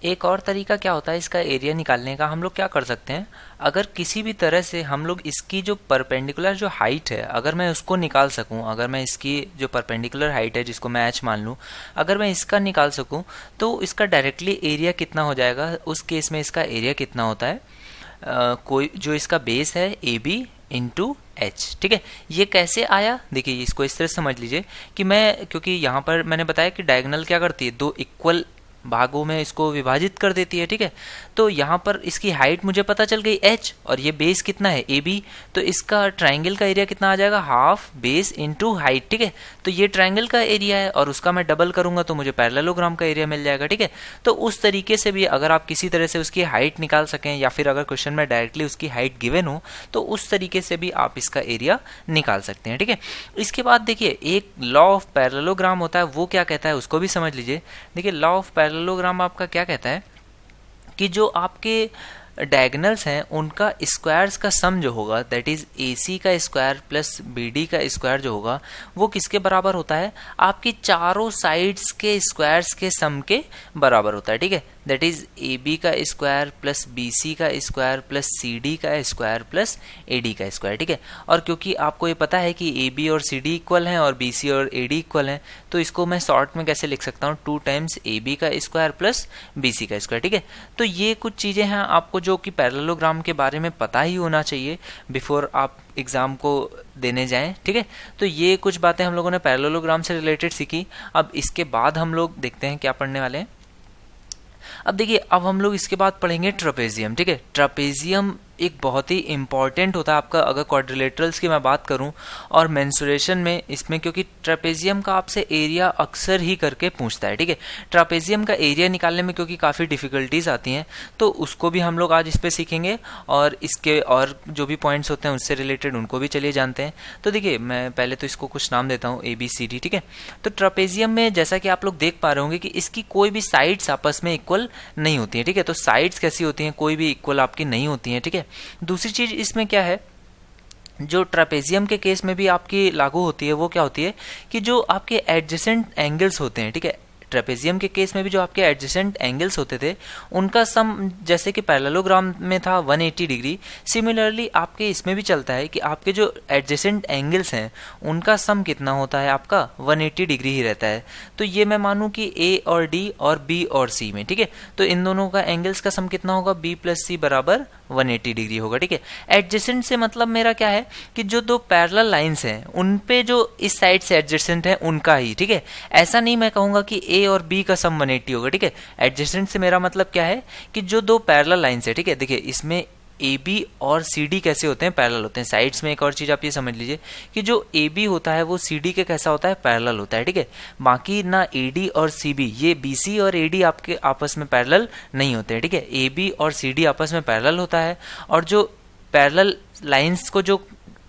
एक और तरीका क्या होता है इसका एरिया निकालने का, हम लोग क्या कर सकते हैं, अगर किसी भी तरह से हम लोग इसकी जो परपेंडिकुलर जो हाइट है अगर मैं उसको निकाल सकूं, अगर मैं इसकी जो परपेंडिकुलर हाइट है जिसको मैं h मान लूं, अगर मैं इसका निकाल सकूं तो इसका डायरेक्टली एरिया कितना हो जाएगा। उस केस में इसका एरिया कितना होता है, कोई जो इसका बेस है AB इंटू H, ठीक है। ये कैसे आया, देखिए इसको इस तरह समझ लीजिए कि मैं, क्योंकि यहाँ पर मैंने बताया कि डायगोनल क्या करती है, दो इक्वल भागों में इसको विभाजित कर देती है, ठीक है। तो यहाँ पर इसकी हाइट मुझे पता चल गई h, और ये बेस कितना है AB, तो इसका ट्रायंगल का एरिया कितना आ जाएगा, हाफ बेस इनटू हाइट, ठीक है। तो ये ट्रायंगल का एरिया है और उसका मैं डबल करूंगा तो मुझे पैरेललोग्राम का एरिया मिल जाएगा, ठीक है। तो उस तरीके से भी अगर आप किसी तरह से उसकी हाइट निकाल सकें या फिर अगर क्वेश्चन में डायरेक्टली उसकी हाइट गिवन हो तो उस तरीके से भी आप इसका एरिया निकाल सकते हैं, ठीक है। इसके बाद देखिए एक लॉ ऑफ पैरेललोग्राम होता है, वो क्या कहता है उसको भी समझ लीजिए। देखिए लॉ ऑफ पैरेललोग्राम आपका क्या कहता है कि जो आपके डायगोनल्स हैं उनका स्क्वायर्स का सम जो होगा, दैट इज AC का स्क्वायर प्लस BD का स्क्वायर जो होगा वो किसके बराबर होता है, आपकी चारों साइड्स के स्क्वायर्स के सम के बराबर होता है, ठीक है। दैट इज AB का स्क्वायर प्लस BC का स्क्वायर प्लस CD का स्क्वायर प्लस AD का स्क्वायर, ठीक है। और क्योंकि आपको ये पता है कि AB और CD इक्वल हैं और BC और AD इक्वल हैं, तो इसको मैं शॉर्ट में कैसे लिख सकता हूँ, 2 टाइम्स AB का स्क्वायर प्लस BC का स्क्वायर, ठीक है। तो ये कुछ चीजें हैं आपको जो कि पैरेललोग्राम के बारे में पता ही होना चाहिए बिफोर आप एग्जाम को देने जाएं, ठीक है। तो ये कुछ बातें हम लोगों ने पैरेललोग्राम से रिलेटेड सीखी। अब इसके बाद हम लोग देखते हैं क्या पढ़ने वाले हैं। अब देखिए, अब हम लोग इसके बाद पढ़ेंगे ट्रापेजियम। ठीक है, ट्रापेजियम एक बहुत ही इंपॉर्टेंट होता है आपका, अगर क्वाड्रिलेटरल्स की मैं बात करूं और मेंसुरेशन में इसमें, क्योंकि ट्रापेजियम का आपसे एरिया अक्सर ही करके पूछता है। ठीक है, ट्रापेजियम का एरिया निकालने में क्योंकि काफ़ी डिफिकल्टीज आती हैं, तो उसको भी हम लोग आज इस पे सीखेंगे, और इसके और जो भी पॉइंट्स होते हैं उससे रिलेटेड उनको भी चलिए जानते हैं। तो देखिए, मैं पहले तो इसको कुछ नाम देता हूँ, ABCD। ठीक है, तो ट्रापेजियम में जैसा कि आप लोग देख पा रहे होंगे कि इसकी कोई भी साइड्स आपस में इक्वल नहीं होती है। ठीक है, तो साइड्स कैसी होती हैं, कोई भी इक्वल आपकी नहीं होती है। ठीक है, दूसरी चीज इसमें क्या है, जो ट्रापेजियम के केस में भी आपकी लागू होती है, वो क्या होती है कि जो आपके एडजेसेंट एंगल्स होते हैं, ठीक है, ट्रेपेजियम के केस में भी जो आपके एडजेसेंट एंगल्स होते थे उनका सम, जैसे कि पैरेललोग्राम में था 180 डिग्री, सिमिलरली आपके इसमें भी चलता है कि आपके जो एडजेसेंट एंगल्स हैं उनका सम कितना होता है, आपका 180 डिग्री ही रहता है। तो ये मैं मानूं कि A और D और B और C में, ठीक है, तो इन दोनों का एंगल्स का सम कितना होगा, B प्लस C बराबर 180 डिग्री होगा। ठीक है, एडजेसेंट से मतलब मेरा क्या है कि जो दो पैरेलल लाइंस हैं उन पे जो इस साइड से एडजेसेंट है उनका ही। ठीक है, ऐसा नहीं मैं कहूंगा कि A और B का सम 180 होगा। ठीक है, एडजेसेंट से मेरा मतलब क्या है कि जो दो पैरेलल लाइंस है, ठीक है, देखिए इसमें AB और CD कैसे होते हैं, पैरेलल होते हैं। साइड्स में एक और चीज आप ये समझ लीजिए कि जो AB होता है वो CD के कैसा होता है, पैरेलल होता है। ठीक है, बाकी ना AD और CB, ये BC और AD आपके आपस में पैरेलल नहीं होते हैं। ठीक है, AB और CD आपस में पैरेलल होता है, और जो पैरेलल लाइंस को जो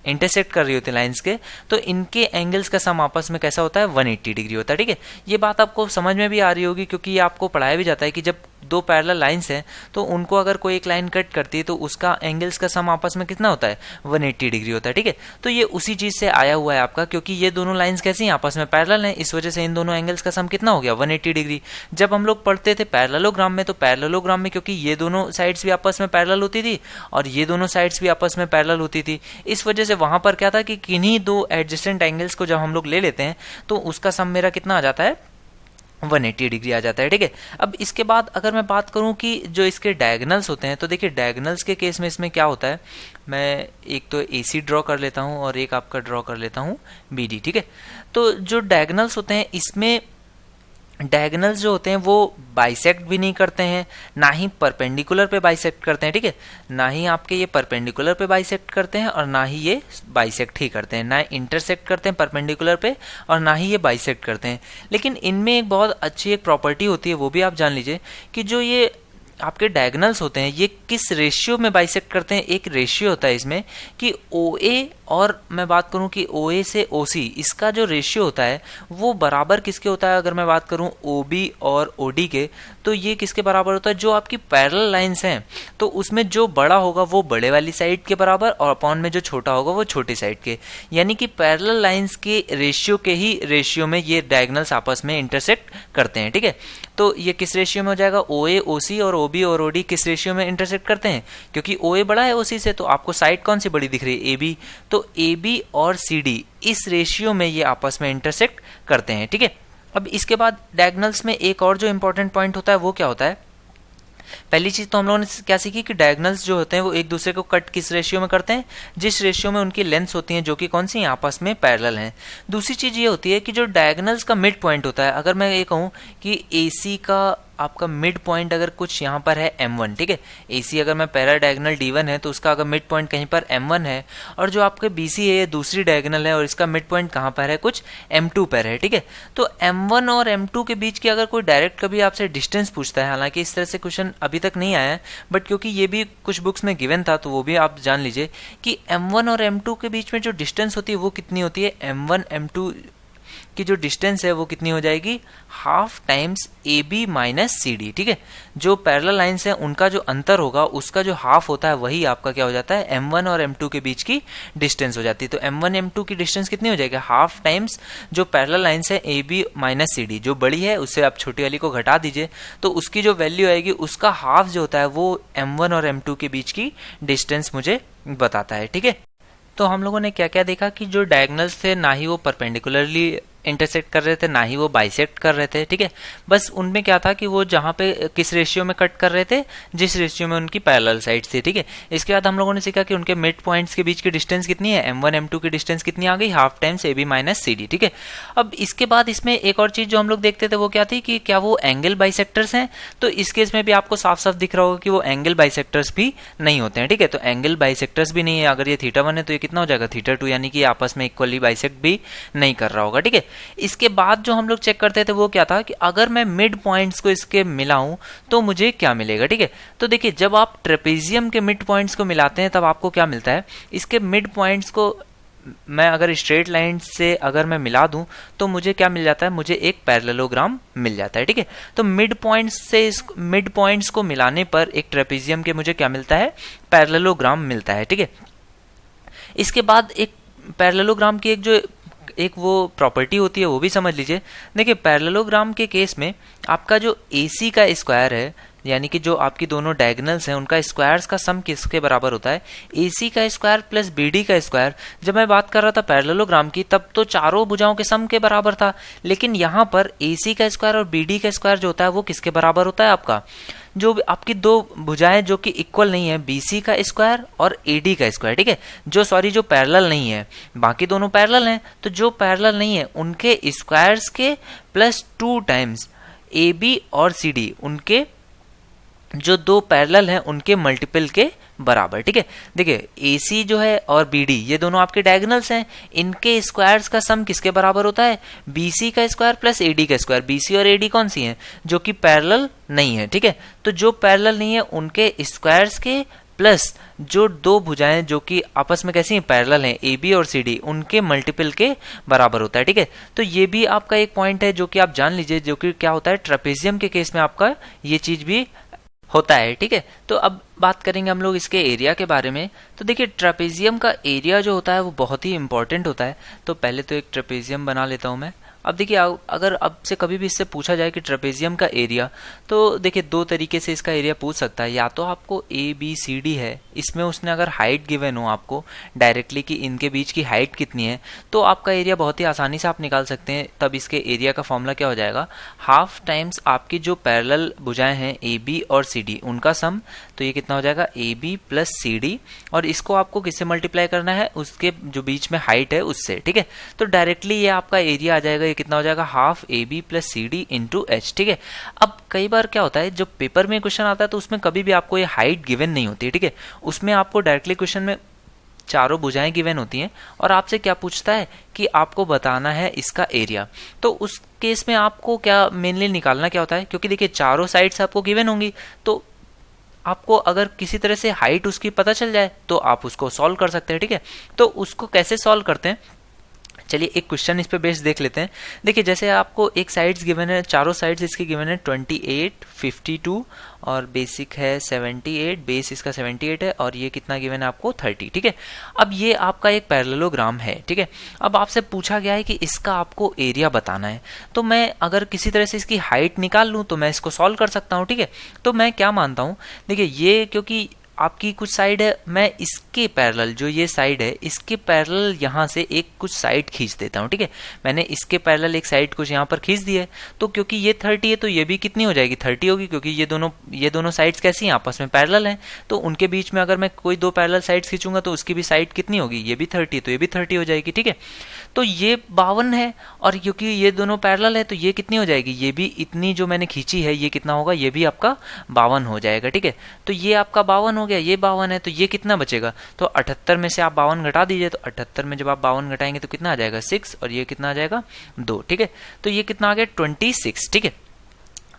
इंटरसेक्ट कर रही होती है लाइंस के, तो इनके एंगल्स का सम आपस में कैसा होता है, 180 डिग्री होता है। ठीक है, ये बात आपको समझ में भी आ रही होगी क्योंकि ये आपको पढ़ाया भी जाता है कि जब दो पैरेलल लाइंस हैं तो उनको अगर कोई एक लाइन कट करती है तो उसका एंगल्स का सम आपस में कितना होता है, 180 डिग्री होता है। ठीक है, तो ये उसी चीज से आया हुआ है आपका, क्योंकि ये दोनों लाइंस कैसी हैं, आपस में पैरेलल हैं, इस वजह से इन दोनों एंगल्स का सम कितना हो गया, 180 डिग्री। जब हम लोग पढ़ते थे पैरेललोग्राम में, तो पैरेललोग्राम में क्योंकि ये दोनों साइड्स भी आपस में पैरेलल होती थी और ये दोनों साइड्स भी आपस में पैरेलल होती थी, इस वजह से वहां पर क्या था कि किन्हीं दो एडजेसेंट एंगल्स को जब हम लोग ले लेते हैं तो उसका सम मेरा कितना आ जाता है, 180 डिग्री आ जाता है। ठीक है, अब इसके बाद अगर मैं बात करूं कि जो इसके डायगोनल्स होते हैं, तो देखिए डायगोनल्स के केस में इसमें क्या होता है, मैं एक तो AC ड्रॉ कर लेता हूं और एक आपका ड्रॉ कर लेता हूं BD। ठीक है, तो जो डायगोनल्स होते हैं इसमें डायगोनल्स जो होते हैं वो बाइसेक्ट भी नहीं करते हैं, ना ही परपेंडिकुलर पे बाइसेक्ट करते हैं। ठीक है, ना ही आपके ये परपेंडिकुलर पे बाइसेक्ट करते हैं और ना ही ये बाइसेक्ट ही करते हैं, ना इंटरसेक्ट करते हैं परपेंडिकुलर पे और ना ही ये बाइसेक्ट करते हैं। लेकिन इनमें एक बहुत अच्छी एक प्रॉपर्टी होती है, वो भी आप जान लीजिए कि जो ये आपके डायगोनल्स होते हैं ये किस रेशियो में बाइसेक्ट करते हैं। एक रेशियो होता है इसमें कि OA, और मैं बात करूं कि OA से OC, इसका जो रेशियो होता है वो बराबर किसके होता है, अगर मैं बात करूं OB और OD के, तो ये किसके बराबर होता है, जो आपकी पैरेलल लाइंस हैं तो उसमें जो बड़ा होगा वो बड़े वाली साइड के बराबर और अपॉन में जो छोटा होगा वो छोटी साइड के, यानी कि पैरेलल लाइंस के रेशियो के ही रेशियो में ये डायगोनल्स आपस में इंटरसेक्ट करते हैं। ठीक है, तो ये किस रेशियो में हो जाएगा, OA OC और OB और OD किस रेशियो में इंटरसेक्ट करते हैं, क्योंकि OA बड़ा है OC से, तो आपको साइड कौन सी बड़ी दिख रही है, AB, तो AB और CD इस रेशियो में ये आपस में इंटरसेक्ट करते हैं। ठीक है, अब इसके बाद डायगोनल्स में एक और जो इंपॉर्टेंट पॉइंट होता है वो क्या होता है, पहली चीज तो हम लोगों ने क्या सीखी कि डायगोनल्स जो होते हैं वो एक दूसरे को कट किस रेशियो में करते हैं, जिस रेशियो में उनकी लेंथ्स होती हैं जो कि कौन सी आपस में पैरेलल हैं। दूसरी चीज ये होती है कि जो डायगोनल्स का मिड पॉइंट होता है, अगर मैं ये कहूं कि AC का आपका मिड पॉइंट अगर कुछ यहाँ पर है M1, ठीक है, AC अगर मैं पैरा डायगोनल D1 है तो उसका अगर मिड पॉइंट कहीं पर M1 है, और जो आपके BC है ये दूसरी डायगोनल है और इसका मिड पॉइंट कहाँ पर है, कुछ M2 पर है। ठीक है, तो M1 और M2 के बीच की अगर कोई डायरेक्ट कभी आपसे डिस्टेंस पूछता है, हालांकि इस तरह से क्वेश्चन अभी तक नहीं आया है, बट क्योंकि ये भी कुछ बुक्स में गिवन था तो वो भी आप जान लीजिए कि M1 और M2 के बीच में जो डिस्टेंस होती है वो कितनी होती है, M1 M2 की जो डिस्टेंस है वो कितनी हो जाएगी, half times AB minus CD। ठीक है, जो पैरेलल लाइंस है उनका जो अंतर होगा उसका जो हाफ होता है वही आपका क्या हो जाता है, M1 और M2 के बीच की डिस्टेंस हो जाती है। तो M1 M2 की डिस्टेंस कितनी हो जाएगी, हाफ टाइम्स जो पैरेलल लाइंस है AB माइनस CD, जो बड़ी है उससे आप छोटी वाली को घटा दीजिए तो उसकी जो वैल्यू आएगी उसका हाफ जो होता है वो M1 और M2 के बीच की डिस्टेंस मुझे बताता है। ठीक है, तो हम लोगों ने क्या क्या देखा कि जो डायगोनल्स थे ना ही वो परपेंडिकुलरली इंटरसेक्ट कर रहे थे, ना ही वो बाइसेक्ट कर रहे थे, ठीक है। बस उनमें क्या था कि वो जहाँ पे किस रेशियो में कट कर रहे थे, जिस रेशियो में उनकी पैरेलल साइड्स थी, ठीक है। इसके बाद हम लोगों ने सीखा कि उनके मिड पॉइंट्स के बीच की डिस्टेंस कितनी है, m1 m2 की डिस्टेंस कितनी आ गई, half times AB minus CD, ठीक है। अब इसके बाद इसमें एक और चीज जो हम लोग देखते थे वो क्या थी कि क्या वो एंगल बाइसेक्टर्स हैं। तो इस केस में भी आपको साफ साफ दिख रहा होगा कि वो एंगल बाइसेक्टर्स भी नहीं होते हैं, ठीक है। तो एंगल बाइसेक्टर्स भी नहीं है, अगर ये θ1 है तो ये कितना हो जाएगा θ2, यानी कि आपस में इक्वली बाइसेक्ट भी नहीं कर रहा होगा, ठीक है। इसके बाद जो हम लोग चेक करते थे वो क्या था कि अगर मैं मिड पॉइंट्स को इसके मिलाऊं तो मुझे क्या मिलेगा, ठीक है। तो देखिए जब आप ट्रेपेजियम के मिड पॉइंट्स को मिलाते हैं तब आपको क्या मिलता है, इसके मिड पॉइंट्स को मैं अगर स्ट्रेट लाइन से अगर मैं मिला दूं तो मुझे क्या मिल जाता है, मुझे एक पैरेललोग्राम मिल जाता है, ठीक है। तो मिड पॉइंट्स से मिड पॉइंट्स को मिलाने पर एक ट्रेपेजियम के मुझे क्या मिलता है, पैरेललोग्राम मिलता है, ठीक है। इसके बाद एक पैरेललोग्राम की एक वो प्रॉपर्टी होती है वो भी समझ लीजिए। देखिए पैरेललोग्राम के केस में आपका जो AC का स्क्वायर है, यानी कि जो आपकी दोनों डायगोनल्स हैं उनका स्क्वायर्स का सम किसके बराबर होता है, AC का स्क्वायर प्लस BD का स्क्वायर। जब मैं बात कर रहा था पैरेललोग्राम की तब तो चारों भुजाओं के सम के बराबर था, लेकिन यहाँ पर AC का स्क्वायर और BD का स्क्वायर जो होता है वो किसके बराबर होता है, आपका जो आपकी दो भुजाएं जो कि इक्वल नहीं है, BC का स्क्वायर और AD का स्क्वायर, ठीक है। जो पैरेलल नहीं है, बाकी दोनों पैरेलल हैं, तो जो पैरेलल नहीं है उनके स्क्वायर्स के प्लस 2 टाइम्स AB और CD, उनके जो दो पैरेलल हैं उनके मल्टीपल के बराबर, ठीक है। देखिए AC जो है और BD ये दोनों आपके डायगोनल्स हैं, इनके स्क्वायर्स का सम किसके बराबर होता है, BC का स्क्वायर प्लस AD का स्क्वायर। BC और AD कौन सी हैं, जो कि पैरेलल नहीं है, ठीक है। तो जो पैरेलल नहीं है उनके स्क्वायर्स के प्लस जो दो भुजाएं जो कि आपस में कैसी हैं, पैरेलल हैं, AB और CD, उनके मल्टीपल के बराबर होता है, ठीक है। तो ये भी आपका एक पॉइंट है जो कि आप जान लीजिए, जो कि क्या होता है ट्रेपेजियम के केस में आपका ये चीज भी होता है, ठीक है। तो अब बात करेंगे हम लोग इसके एरिया के बारे में। तो देखिए ट्रेपेजियम का एरिया जो होता है वो बहुत ही इंपॉर्टेंट होता है। तो पहले तो एक ट्रेपेजियम बना लेता हूं मैं। अब देखिए अगर अब से कभी भी इससे पूछा जाए कि ट्रेपेजियम का एरिया, तो देखिए दो तरीके से इसका एरिया पूछ सकता है। या तो आपको ABCD है, इसमें उसने अगर हाइट गिवन हो आपको डायरेक्टली कि इनके बीच की हाइट कितनी है, तो आपका एरिया बहुत ही आसानी से आप निकाल सकते हैं। तब इसके एरिया का फॉर्मूला क्या हो जाएगा, हाफ टाइम्स आपकी जो पैरेलल भुजाएं हैं AB और CD उनका सम, तो ये कितना हो जाएगा AB प्लस CD, और इसको आपको किससे मल्टीप्लाई करना है, उसके जो बीच में हाइट है उससे, ठीक है। तो डायरेक्टली ये आपका एरिया आ जाएगा, कितना हो जाएगा, half AB plus CD into H, ठीक है। अब कई बार क्या होता है जब पेपर में क्वेश्चन आता है तो उसमें कभी भी आपको ये हाइट गिवन नहीं होती है, ठीक है। उसमें आपको डायरेक्टली क्वेश्चन में चारों भुजाएं गिवन होती हैं और आपसे क्या पूछता है कि आपको बताना है इसका एरिया। तो उस केस में आपको क्या मेनली निकालना क्या होता है, क्योंकि देखिए चारों साइड्स आपको गिवन होंगी, तो आपको अगर किसी तरह से हाइट उसकी पता चल जाए तो आप उसको सॉल्व कर सकते हैं, ठीक है। तो उसको कैसे सॉल्व करते हैं, चलिए एक क्वेश्चन इस पे बेस देख लेते हैं। देखिए जैसे आपको एक साइड्स गिवन है, चारों साइड्स इसके गिवन है 28, 52 और बेसिक है 78, बेस इसका 78 है और ये कितना गिवन है आपको 30, ठीक है। अब ये आपका एक पैरेललोग्राम है, ठीक है। अब आपसे पूछा गया है कि इसका आपको एरिया बताना है, तो मैं अगर किसी तरह से इसकी हाइट निकाल लूं तो मैं इसको सॉल्व कर सकता हूं, ठीक है। तो मैं क्या मानता हूं, देखिए ये क्योंकि आपकी कुछ साइड है, मैं इसके पैरेलल जो ये साइड है इसके पैरेलल यहाँ से एक कुछ साइड खींच देता हूँ, ठीक है। मैंने इसके पैरेलल एक साइड कुछ यहाँ पर खींच दी है, तो क्योंकि ये 30 है तो ये भी कितनी हो जाएगी, 30 होगी, क्योंकि ये दोनों साइड्स कैसी हैं, आपस में पैरेलल हैं। तो उनके बीच में अगर मैं कोई दो पैरेलल साइड्स खींचूंगा तो उसकी भी साइड कितनी होगी, ये भी 30, तो ये भी 30 हो जाएगी, ठीक है। तो ये 52 है और क्योंकि ये दोनों पैरेलल है तो ये कितनी हो जाएगी, ये भी इतनी जो मैंने खींची है ये कितना होगा, ये भी आपका 52 हो जाएगा, ठीक है। तो ये आपका 52 हो गया, ये 52 है, तो ये कितना बचेगा, तो 78 में से आप 52 घटा दीजिए, तो 78 में जब आप 52 घटाएंगे तो कितना आ जाएगा 6, और ये कितना आ जाएगा 2, ठीक है। तो ये कितना आ गया 26, ठीक है।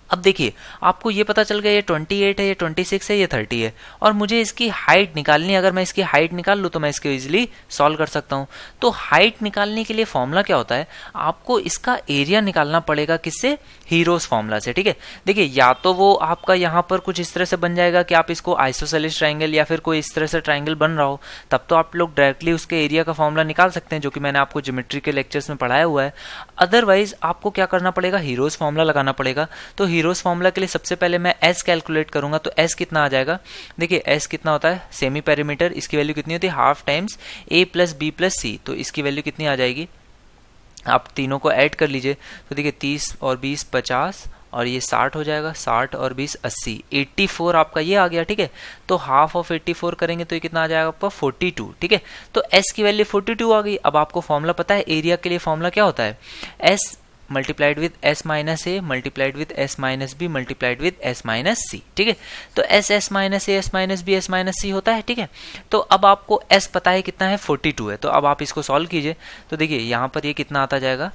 अब देखिए आपको ये पता चल गया ये 28 है, ये 26 है, ये 30 है, और मुझे इसकी हाइट निकालनी है। अगर मैं इसकी हाइट निकाल लूँ तो मैं इसको इजीली सॉल्व कर सकता हूँ। तो हाइट निकालने के लिए फॉर्मूला क्या होता है, आपको इसका एरिया निकालना पड़ेगा किससे, हीरोज फॉर्मूला से, ठीक है। देखिए या तो वो आपका यहाँ पर कुछ इस तरह से बन जाएगा कि आप इसको आइसोसेलेस ट्राइंगल या फिर कोई इस तरह से ट्राइंगल बन रहा हो, तब तो आप लोग डायरेक्टली उसके एरिया का फॉर्मूला निकाल सकते हैं, जो कि मैंने आपको ज्योमेट्री के लेक्चर्स में पढ़ाया हुआ है। अदरवाइज आपको क्या करना पड़ेगा, हीरोज फॉर्मूला लगाना पड़ेगा। तो हीरोज फॉर्मूला के लिए सबसे पहले मैं एस कैलकुलेट करूंगा, तो एस कितना आ जाएगा, देखिए एस कितना होता है, सेमी पेरीमीटर, इसकी वैल्यू कितनी होती है, हाफ टाइम्स ए प्लस बी प्लस सी, तो इसकी वैल्यू कितनी आ जाएगी, आप तीनों को ऐड कर लीजिए तो देखिए 30 और 20 50 और ये 60 हो जाएगा, 60 और 20 80, 84 आपका ये आ गया, ठीक है। तो हाफ ऑफ 84 करेंगे तो ये कितना आ जाएगा आपका 42, ठीक है। तो s की वैल्यू 42 आ गई। अब आपको फॉर्मूला पता है एरिया के लिए, फॉर्मूला क्या होता है, s multiplied with s minus A multiplied with s minus B multiplied with s minus C, ठीक है। तो s minus A, s minus B, s minus C होता है, ठीक है। तो अब आपको s पता है कितना है, 42 है। तो अब आप इसको सॉल्व कीजिए तो देखिए यहाँ पर ये कितना आता जाएगा,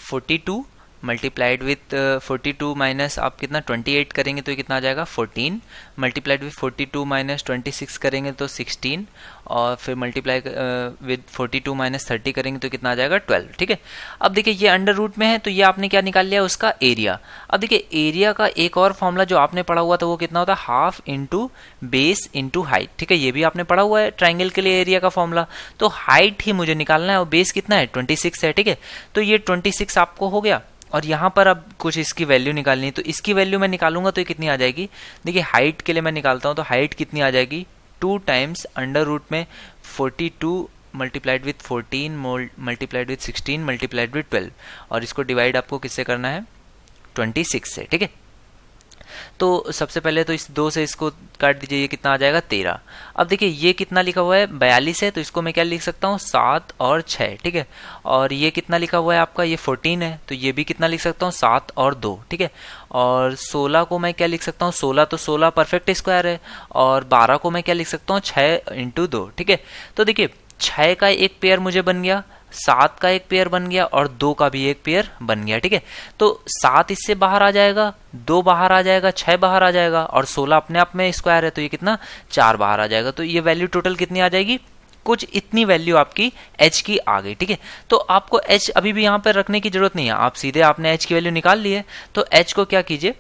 42 मल्टीप्लाइड विथ 42 माइनस आप कितना 28 करेंगे तो ये कितना आ जाएगा 14, मल्टीप्लाइड विथ 42 माइनस 26 करेंगे तो 16, और फिर मल्टीप्लाई विद 42 माइनस 30 करेंगे तो कितना आ जाएगा 12, ठीक है। अब देखिए ये अंडर रूट में है तो ये आपने क्या निकाल लिया, उसका एरिया। अब देखिए एरिया का एक और फॉर्मूला जो आपने पढ़ा हुआ था वो कितना होता है, half into base into height, ठीक है। ये भी आपने पढ़ा हुआ है ट्राइंगल के लिए एरिया का फॉर्मूला। तो हाइट ही मुझे निकालना है और बेस कितना है 26 है, ठीक है। तो ये 26 आपको हो गया और यहाँ पर अब कुछ इसकी वैल्यू निकालनी है तो इसकी वैल्यू मैं निकालूंगा तो ये कितनी आ जाएगी, देखिए हाइट के लिए मैं निकालता हूँ तो हाइट कितनी आ जाएगी 2 टाइम्स अंडर रूट में 42 multiplied with 14 multiplied with 16 multiplied with 12, और इसको डिवाइड आपको किससे करना है 26 से, ठीक है। तो सबसे पहले तो इस 2 से इसको काट दीजिए, ये कितना आ जाएगा 13। अब देखिए ये कितना लिखा हुआ है 42 है तो इसको मैं क्या लिख सकता हूँ 7 और 6, ठीक है। और ये कितना लिखा हुआ है आपका, ये 14 है तो ये भी कितना लिख सकता हूँ 7 और 2, ठीक है। और 16 को मैं क्या लिख सकता हूँ, 16 तो 16 परफेक्ट स्क्वायर है, और 12 को मैं क्या लिख सकता हूँ 6 इंटू 2, ठीक है। तो देखिए 6 का एक पेयर मुझे बन गया, 7 का एक पेयर बन गया और 2 का भी एक पेयर बन गया, ठीक है। तो 7 इससे बाहर आ जाएगा, 2 बाहर आ जाएगा, 6 बाहर आ जाएगा और 16 अपने आप में स्क्वायर है तो ये कितना 4 बाहर आ जाएगा। तो ये वैल्यू टोटल कितनी आ जाएगी, कुछ इतनी वैल्यू आपकी h की आ गई, ठीक है। तो आपको h अभी भी यहाँ पर रखने की जरूरत नहीं है, आप सीधे आपने h की वैल्यू निकाल ली है तो h को क्या कीजिए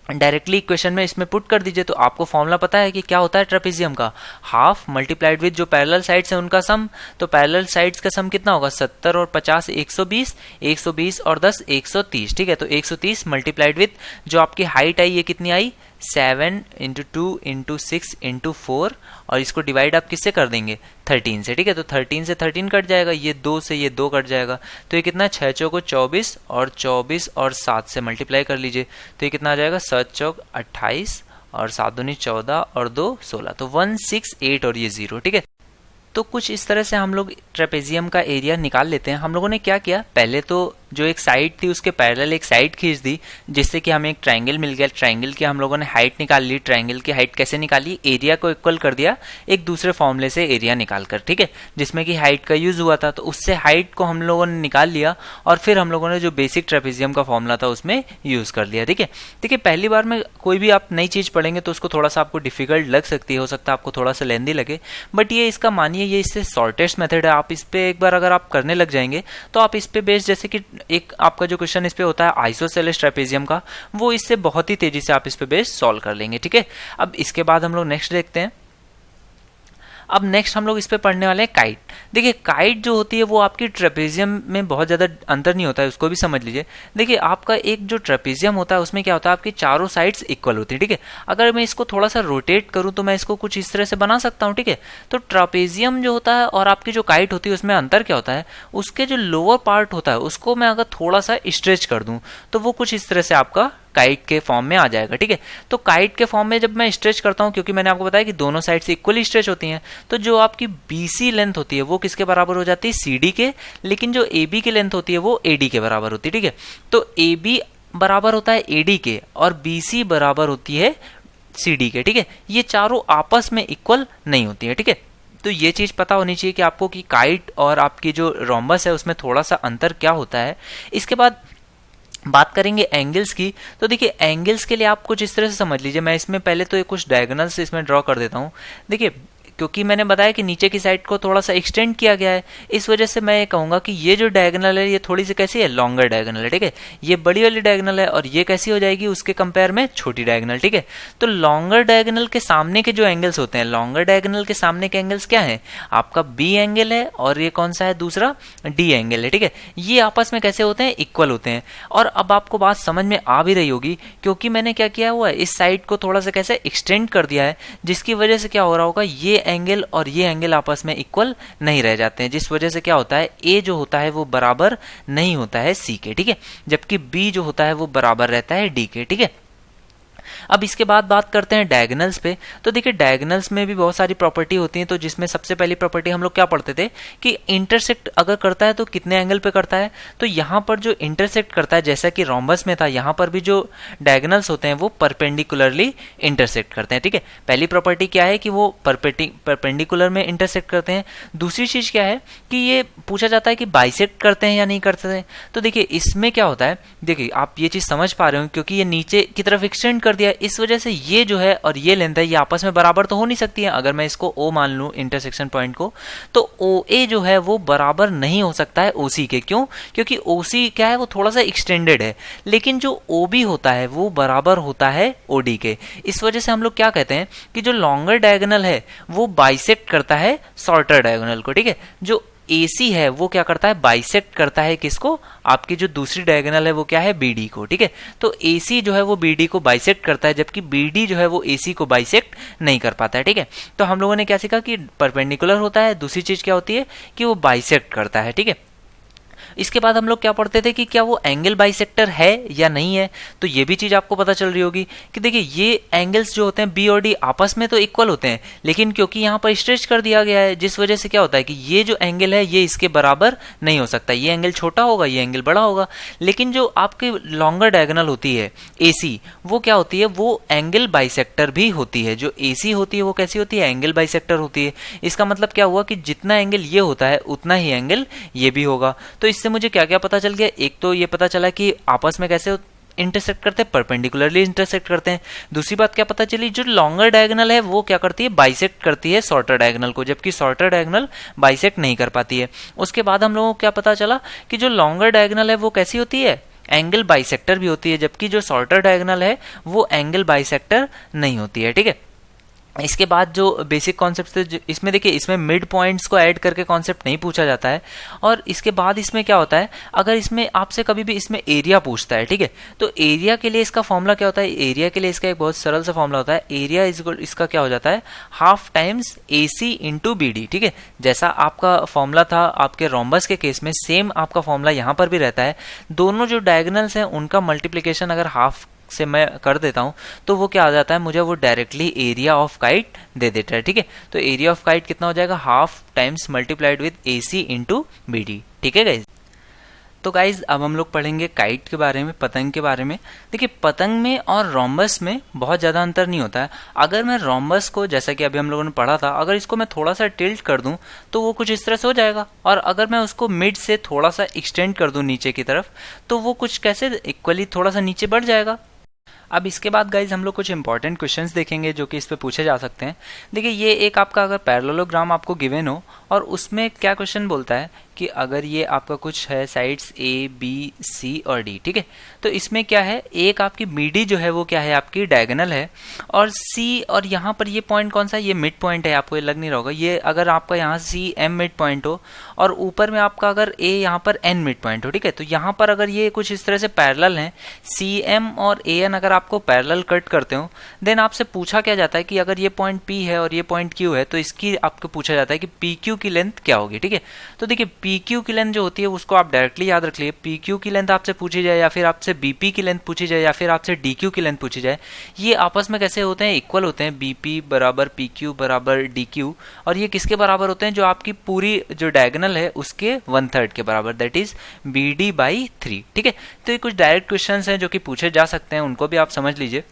डायरेक्टली इक्वेशन में इसमें पुट कर दीजिए। तो आपको फॉर्मूला पता है कि क्या होता है ट्रेपेजियम का, हाफ मल्टीप्लाइड विद जो पैरेलल साइड्स हैं उनका सम। तो पैरेलल साइड्स का सम कितना होगा 70 और 50 120, 120 और 10 130, ठीक है। तो 130 मल्टीप्लाइड विद जो आपकी हाइट आई ये कितनी आई 7 इंटू 2 इंटू 6 इंटू 4, और इसको डिवाइड आप किससे कर देंगे 13 से, ठीक है। तो 13 से 13 कट जाएगा, ये 2 से ये 2 कट जाएगा तो ये कितना 6 चौको 24 और 24 और 7 से मल्टीप्लाई कर लीजिए तो ये कितना आ जाएगा 7 चौक 28 और 7 दूनी 14 और 2 16, तो 168 और ये 0, ठीक है। तो कुछ इस तरह से हम लोग ट्रेपेजियम का एरिया निकाल लेते हैं। हम लोगों ने क्या किया, पहले तो जो एक साइड थी उसके पैरेलल एक साइड खींच दी जिससे कि हमें एक ट्रायंगल मिल गया। ट्रायंगल की हम लोगों ने हाइट निकाल ली। ट्रायंगल की हाइट कैसे निकाली, एरिया को इक्वल कर दिया एक दूसरे फॉर्मूले से एरिया निकाल कर, ठीक है, जिसमें कि हाइट का यूज हुआ था। तो उससे हाइट को हम लोगों ने निकाल लिया और फिर हम लोगों ने जो बेसिक ट्रेपेजियम का फॉर्मूला था उसमें यूज कर लिया, ठीक है। देखिए पहली बार में कोई भी आप नई चीज पढ़ेंगे तो उसको थोड़ा सा आपको डिफिकल्ट लग सकती है, हो सकता है आपको थोड़ा सा लेंदी लगे, बट ये इसका मानिए ये इससे शॉर्टेस्ट मेथड है। आप इस पे एक बार अगर आप करने लग जाएंगे तो आप इस पे बेस्ड, जैसे कि एक आपका जो क्वेश्चन इस पे होता है आइसोसेलेस ट्रेपेजियम का, वो इससे बहुत ही तेजी से आप इस पे बेस्ड सॉल्व कर लेंगे, ठीक है। अब इसके बाद हम लोग नेक्स्ट देखते हैं। अब नेक्स्ट हम लोग इस पे पढ़ने वाले हैं काइट। देखिए काइट जो होती है वो आपकी ट्रेपेजियम में बहुत ज्यादा अंतर नहीं होता है, उसको भी समझ लीजिए। देखिए आपका एक जो ट्रेपेजियम होता है उसमें क्या होता है, आपकी चारों साइड्स इक्वल होती है, ठीक है। अगर मैं इसको थोड़ा सा रोटेट करूं तो मैं इसको कुछ इस तरह से बना सकता हूं, ठीक है। तो ट्रेपेजियम जो होता है और आपकी जो काइट होती है उसमें अंतर क्या होता है, उसके जो लोअर पार्ट होता है उसको मैं अगर थोड़ा सा स्ट्रेच कर दूं तो वो कुछ इस तरह से आपका काइट के फॉर्म में आ जाएगा, ठीक है। तो काइट के फॉर्म में जब मैं स्ट्रेच करता हूं, क्योंकि मैंने आपको बताया कि दोनों साइड से इक्वली स्ट्रेच होती हैं, तो जो आपकी बीसी लेंथ होती है वो किसके बराबर हो जाती है सीडी के, लेकिन जो एबी की लेंथ होती है वो एडी के बराबर होती है, ठीक है। तो एबी बराबर होता है एडी के और बीसी बराबर होती है सीडी के, ठीक है। ये चारों आपस में इक्वल नहीं होती है, ठीक है। तो ये चीज पता होनी चाहिए कि आपको कि काइट और आपकी जो रोम्बस है उसमें थोड़ा सा अंतर क्या होता है। इसके बाद बात करेंगे एंगल्स की। तो देखिए एंगल्स के लिए आप कुछ इस तरह से समझ लीजिए, मैं इसमें पहले तो कुछ डायगोनल्स इसमें ड्रॉ कर देता हूं। देखिए क्योंकि मैंने बताया कि नीचे की साइड को थोड़ा सा एक्सटेंड किया गया है, इस वजह से मैं ये कहूंगा कि ये जो डायगोनल है ये थोड़ी सी कैसी है, लॉन्गर डायगोनल है, ठीक है। ये बड़ी वाली डायगोनल है और ये कैसी हो जाएगी उसके कंपेयर में छोटी डायगोनल, ठीक है। तो लॉन्गर डायगोनल के सामने के जो एंगल्स होते हैं, लॉन्गर डायगोनल के सामने के एंगल्स क्या है, आपका बी एंगल है और ये कौन सा है दूसरा डी एंगल है, ठीक है। ये आपस में कैसे होते हैं, इक्वल होते हैं। और अब आपको बात समझ में आ भी रही होगी क्योंकि मैंने क्या किया हुआ है, इस साइड को थोड़ा सा कैसे एक्सटेंड कर दिया है, जिसकी वजह से क्या हो रहा होगा, ये एंगल और ये एंगल आपस में इक्वल नहीं रह जाते हैं, जिस वजह से क्या होता है, ए जो होता है वो बराबर नहीं होता है सी के, ठीक है, जबकि बी जो होता है वो बराबर रहता है डी के, ठीक है। अब इसके बाद बात करते हैं डायगोनल्स पे। तो देखिए डायगोनल्स में भी बहुत सारी प्रॉपर्टी होती हैं, तो जिसमें सबसे पहली प्रॉपर्टी हम लोग क्या पढ़ते थे कि इंटरसेक्ट अगर करता है तो कितने एंगल पे करता है। तो यहाँ पर जो इंटरसेक्ट करता है, जैसा कि रोम्बस में था, यहाँ पर भी जो डायगोनल्स होते हैं वो परपेंडिकुलरली इंटरसेक्ट करते हैं, ठीक है। पहली प्रॉपर्टी क्या है कि वो परपेंडिकुलर में इंटरसेक्ट करते हैं। दूसरी चीज क्या है कि ये पूछा जाता है कि बाइसेक्ट करते हैं या नहीं करते हैं। तो देखिए इसमें क्या होता है, देखिए आप ये चीज समझ पा रहे हो क्योंकि ये नीचे की तरफ एक्सटेंड कर दिया, इस वजह से ये जो है और ये लेंथ है ये आपस में बराबर तो हो नहीं सकती है। अगर मैं इसको O मान लूं इंटरसेक्शन पॉइंट को, तो OA जो है वो बराबर नहीं हो सकता है OC के। क्यों? क्योंकि OC क्या है, वो थोड़ा सा एक्सटेंडेड है, लेकिन जो OB होता है वो बराबर होता है OD के। इस वजह से हम लोग क्या कहते हैं कि जो लॉन्गर डायगोनल है वो बाइसेक्ट करता है शॉर्टर डायगोनल को, ठीक है। जो AC है वो क्या करता है, बाइसेक्ट करता है किसको, आपकी जो दूसरी डायगोनल है वो क्या है, BD को, ठीक है। तो AC जो है वो BD को बाइसेक्ट करता है, जबकि BD जो है वो AC को बाइसेक्ट नहीं कर पाता है, ठीक है। तो हम लोगों ने क्या सीखा कि परपेंडिकुलर होता है, दूसरी चीज क्या होती है कि वो बाइसेक्ट करता है, ठीक है। इसके बाद हम लोग क्या पढ़ते थे कि क्या वो एंगल बाइसेक्टर है या नहीं है। तो ये भी चीज आपको पता चल रही होगी कि देखिए ये एंगल्स जो होते हैं बी और डी आपस में तो इक्वल होते हैं, लेकिन क्योंकि यहाँ पर स्ट्रेच कर दिया गया है, जिस वजह से क्या होता है कि ये जो एंगल है ये इसके बराबर नहीं हो सकता। ये एंगल छोटा होगा, ये एंगल बड़ा होगा। लेकिन जो आपके लॉन्गर डायगोनल होती है AC, वो क्या होती है, वो एंगल बाइसेक्टर भी होती है। जो AC होती है वो कैसी होती है, एंगल बाइसेक्टर होती है। इसका मतलब क्या हुआ कि जितना एंगल ये होता है उतना ही एंगल ये भी होगा। तो इससे मुझे क्या क्या पता चल गया, एक तो ये पता चला कि आपस में कैसे इंटरसेक्ट करते हैं, परपेंडिकुलरली इंटरसेक्ट करते हैं। दूसरी बात क्या पता चली, जो लॉन्गर डायगोनल है वो क्या करती है, बाइसेक्ट करती है शॉर्टर डायगोनल को, जबकि शॉर्टर डायगोनल बाइसेक्ट नहीं कर पाती है। उसके बाद हम लोगों को क्या पता चला कि जो लॉन्गर डायगोनल है वो कैसी होती है, एंगल बाइसेक्टर भी होती है, जबकि जो शॉर्टर डायगोनल है वो एंगल बाइसेक्टर नहीं होती है, ठीक है। इसके बाद जो बेसिक कॉन्सेप्ट थे इसमें, देखिए इसमें मिड पॉइंट्स को ऐड करके कॉन्सेप्ट नहीं पूछा जाता है। और इसके बाद इसमें क्या होता है, अगर इसमें आपसे कभी भी इसमें एरिया पूछता है, ठीक है, तो एरिया के लिए इसका फॉर्मूला क्या होता है, एरिया के लिए इसका एक बहुत सरल सा फॉर्मूला होता है, एरिया इसका क्या हो जाता है, half times AC into BD, ठीक है। जैसा आपका फॉर्मूला था आपके रोम्बस के केस में, सेम आपका फॉर्मूला यहाँ पर भी रहता है। दोनों जो डायगोनल्स हैं उनका मल्टीप्लीकेशन अगर हाफ से मैं कर देता हूं तो वो क्या आ जाता है, मुझे वो डायरेक्टली एरिया ऑफ काइट दे देता है, ठीक है। तो एरिया ऑफ काइट कितना हो जाएगा, half times multiplied with AC into BD, ठीक है गाइज। तो गाइज अब हम लोग पढ़ेंगे काइट के बारे में, पतंग के बारे में। देखिए पतंग में और रोम्बस में बहुत ज़्यादा अंतर नहीं होता है। अगर मैं रोम्बस को, जैसा कि अभी हम लोगों ने पढ़ा था, अगर इसको मैं थोड़ा सा टिल्ट कर दूं तो वो कुछ इस तरह से हो जाएगा, और अगर मैं उसको मिड से थोड़ा सा एक्सटेंड कर दूं नीचे की तरफ तो वो कुछ कैसे इक्वली थोड़ा सा नीचे बढ़ जाएगा। अब इसके बाद गाइज हम लोग कुछ इंपॉर्टेंट क्वेश्चंस देखेंगे जो कि इस पे पूछे जा सकते हैं। देखिए ये एक आपका अगर पैरेललोग्राम आपको गिवन हो और उसमें क्या क्वेश्चन बोलता है कि अगर ये आपका कुछ है साइड्स A, B, C और D, ठीक है, तो इसमें क्या है, एक आपकी BD जो है वो क्या है, आपकी डायगोनल है, और C, और यहाँ पर ये पॉइंट कौन सा है, ये मिड पॉइंट है, आपको ये लग नहीं रहा होगा। ये अगर आपका यहाँ CM मिड पॉइंट हो और ऊपर में आपका अगर A यहाँ पर N मिड पॉइंट हो, ठीक है, तो यहाँ पर अगर ये कुछ इस तरह से पैरेलल हैं, CM और AN अगर आपको पैरेलल कट करते हो, देन आपसे पूछा क्या जाता है कि अगर ये पॉइंट P है और ये पॉइंट Q है तो इसकी आपको पूछा जाता है कि PQ की लेंथ क्या होगी, ठीक है। तो देखिए PQ की लेंथ जो होती है उसको आप डायरेक्टली याद रख लिए। PQ की लेंथ आपसे पूछी जाए या फिर आपसे BP की लेंथ पूछी जाए या फिर आपसे DQ की लेंथ पूछी जाए, ये आपस में कैसे होते हैं, इक्वल होते हैं। BP बराबर PQ बराबर DQ, और ये किसके बराबर होते हैं, जो आपकी पूरी जो डायगोनल है उसके 1/3 के बराबर, दैट इज BD/3, ठीक है। तो ये कुछ डायरेक्ट क्वेश्चंस हैं जो कि पूछे जा सकते हैं, उनको भी आप समझ लीजिए।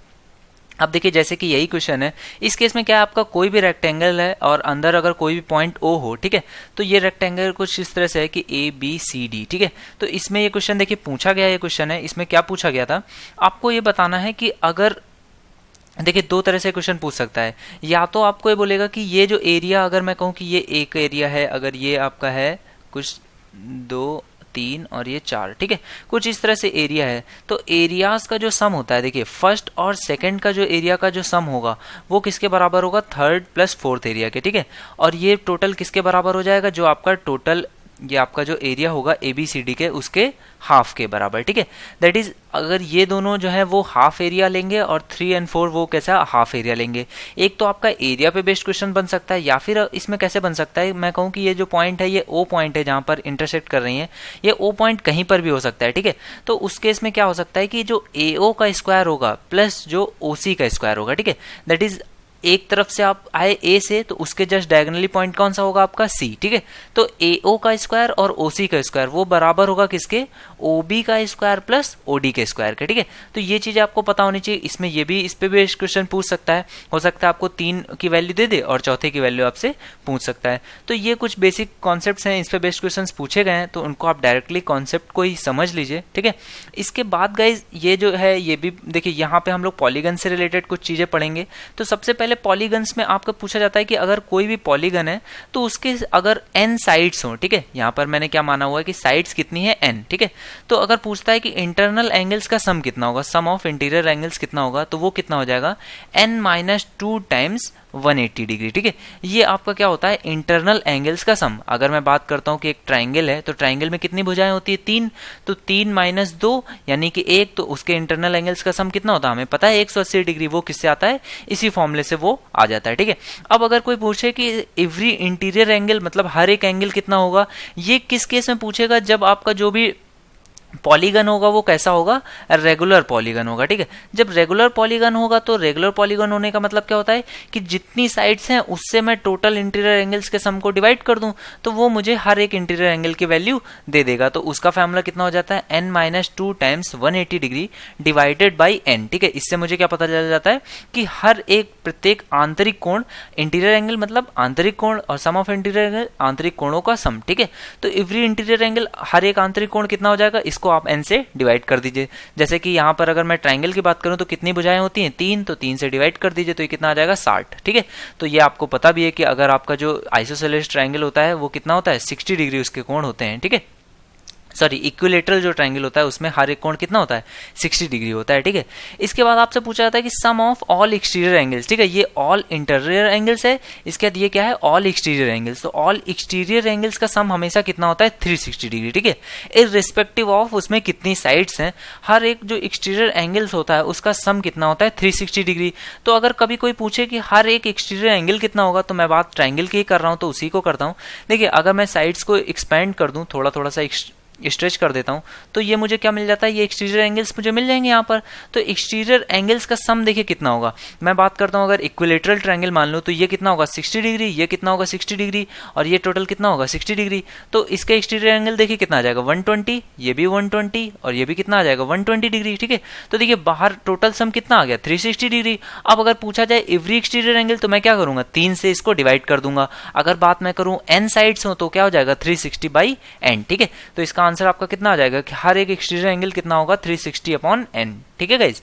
अब देखिए जैसे कि यही क्वेश्चन है, इस केस में क्या है, आपका कोई भी रेक्टेंगल है और अंदर अगर कोई भी पॉइंट O हो, ठीक है, तो ये रेक्टेंगल कुछ इस तरह से है कि ABCD, ठीक है। तो इसमें ये क्वेश्चन देखिए पूछा गया, ये क्वेश्चन है, इसमें क्या पूछा गया था, आपको ये बताना है कि अगर, देखिए दो तरह से क्वेश्चन पूछ सकता है, या तो आपको ये बोलेगा कि ये जो एरिया, अगर मैं कहूँ कि ये एक एरिया है, अगर ये आपका है कुछ 2, 3 और ये 4, ठीक है, कुछ इस तरह से एरिया है, तो एरियाज का जो सम होता है, देखिए फर्स्ट और सेकंड का जो एरिया का जो सम होगा वो किसके बराबर होगा, 3rd + 4th एरिया के, ठीक है। और ये टोटल किसके बराबर हो जाएगा, जो आपका टोटल ये आपका जो एरिया होगा ABCD के उसके हाफ के बराबर, ठीक है। दैट इज अगर ये दोनों जो है वो हाफ एरिया लेंगे और 3 और 4 वो कैसा हाफ एरिया लेंगे। एक तो आपका एरिया पे बेस्ड क्वेश्चन बन सकता है, या फिर इसमें कैसे बन सकता है, मैं कहूँ कि ये जो पॉइंट है ये O पॉइंट है जहां पर इंटरसेक्ट कर रही है, ये O पॉइंट कहीं पर भी हो सकता है, ठीक है। तो उस केस में क्या हो सकता है कि जो AO का स्क्वायर होगा प्लस जो OC का स्क्वायर होगा, ठीक है। दैट इज एक तरफ से आप आए A से तो उसके जस्ट डायगोनली पॉइंट कौन सा होगा आपका C, ठीक है। तो AO का स्क्वायर और OC का स्क्वायर वो बराबर होगा किसके, OB का स्क्वायर प्लस OD के स्क्वायर का, ठीक है। तो ये चीजें आपको पता होनी चाहिए। इसमें ये भी इस पे भी क्वेश्चन पूछ सकता है, हो सकता है आपको 3 की वैल्यू दे दे और चौथे की वैल्यू आपसे पूछ सकता है। तो ये कुछ बेसिक कॉन्सेप्ट्स हैं, इस पे बेस्ड क्वेश्चन पूछे गए हैं, तो उनको आप डायरेक्टली कॉन्सेप्ट को ही समझ लीजिए, ठीक है। इसके बाद गाइज ये जो है ये भी देखिए, यहाँ पे हम लोग पॉलीगन से रिलेटेड कुछ चीजें पढ़ेंगे। तो सबसे पहले पॉलीगन्स में आपको पूछा जाता है कि अगर कोई भी पॉलीगन है तो उसके अगर n साइड्स हो, ठीक है। यहां पर मैंने क्या माना हुआ है कि साइड्स कितनी है n, ठीक है। तो अगर पूछता है कि इंटरनल एंगल्स का सम कितना होगा, सम ऑफ इंटीरियर एंगल्स कितना होगा, तो वो कितना हो जाएगा n-2 टाइम्स 180 डिग्री, ठीक है। ये आपका क्या होता है, इंटरनल एंगल्स का सम। अगर मैं बात करता हूं कि एक ट्राइंगल है तो ट्राइंगल में कितनी भुजाएं होती है, 3, तो 3 - 2 यानी कि 1, तो उसके इंटरनल एंगल्स का सम कितना होता है हमें पता है 180 डिग्री। वो किससे आता है, इसी फॉर्मूले से वो आ जाता है, ठीक है। अब अगर कोई पूछे कि एवरी इंटीरियर एंगल मतलब हर एक एंगल कितना होगा, ये किस केस में पूछेगा, जब आपका जो भी पॉलीगन होगा वो कैसा होगा, रेगुलर पॉलीगन होगा, ठीक है। जब रेगुलर पॉलीगन होगा तो रेगुलर पॉलीगन होने का मतलब क्या होता है कि जितनी साइड्स हैं उससे मैं टोटल इंटीरियर एंगल्स के सम को डिवाइड कर दूं तो वो मुझे हर एक इंटीरियर एंगल की वैल्यू दे देगा। तो उसका फॉर्मूला कितना हो जाता है, n-2 times 180 degree divided by n, ठीक है। इससे मुझे क्या पता चल जाता है कि हर एक प्रत्येक आंतरिक कोण, इंटीरियर एंगल मतलब आंतरिक कोण और सम ऑफ इंटीरियर एंगल आंतरिक कोणों का सम, ठीक है। तो एवरी इंटीरियर एंगल हर एक आंतरिक कोण कितना हो जाएगा, इसको आप n से डिवाइड कर दीजिए। जैसे कि यहां पर अगर मैं ट्राइंगल की बात करूं तो कितनी भुजाएं होती हैं, 3, तो 3 से डिवाइड कर दीजिए तो ये कितना आ जाएगा 60, ठीक है। तो ये आपको पता भी है कि अगर आपका जो आइसोसेलेस ट्राइंगल होता है वो कितना होता है, 60 डिग्री उसके कोण होते हैं, ठीक है। सॉरी, इक्विलेटरल जो ट्रायंगल होता है उसमें हर एक कोण कितना होता है, 60 डिग्री होता है, ठीक है। इसके बाद आपसे पूछा जाता है कि सम ऑफ ऑल एक्सटीरियर एंगल्स, ठीक है। ये ऑल इंटीरियर एंगल्स है, इसके बाद ये क्या है, ऑल एक्सटीरियर एंगल्स। तो ऑल एक्सटीरियर एंगल्स का सम हमेशा कितना होता है, 360 डिग्री, ठीक है। इररिस्पेक्टिव ऑफ उसमें कितनी साइड्स हैं, हर एक जो एक्सटीरियर एंगल्स होता है उसका सम कितना होता है, 360 डिग्री। तो अगर कभी कोई पूछे कि हर एक एक्सटीरियर एंगल कितना होगा, तो मैं बात ट्रायंगल की कर रहा हूं तो उसी को करता हूं। देखिए, अगर मैं साइड्स को एक्सपेंड कर दूं, थोड़ा थोड़ा सा स्ट्रेच कर देता हूं, तो ये मुझे क्या मिल जाता है, ये एक्सटीरियर एंगल्स मुझे मिल जाएंगे यहाँ पर। तो एक्सटीरियर एंगल्स का सम देखिए कितना होगा। मैं बात करता हूं अगर इक्विलेटरल ट्रायंगल मान लो तो ये कितना होगा, 60 डिग्री, ये कितना होगा 60 डिग्री, और ये टोटल कितना होगा 60 डिग्री। तो इसका एक्सटीरियर एंगल देखिए कितना आ जाएगा 120, ये भी 120 और ये भी कितना आ जाएगा 120 डिग्री, ठीक है। तो देखिए बाहर टोटल सम कितना आ गया 360 डिग्री। अब अगर पूछा जाए एवरी एक्सटीरियर एंगल तो मैं क्या करूंगा, 3 से इसको डिवाइड कर दूंगा। अगर बात मैं करूं n साइड्स हो तो क्या हो जाएगा 360 बाई n, ठीक है। तो इसका आंसर आपका कितना आ जाएगा कि हर एक एक्सटीरियर एंगल कितना होगा 360/n, ठीक है गाइस।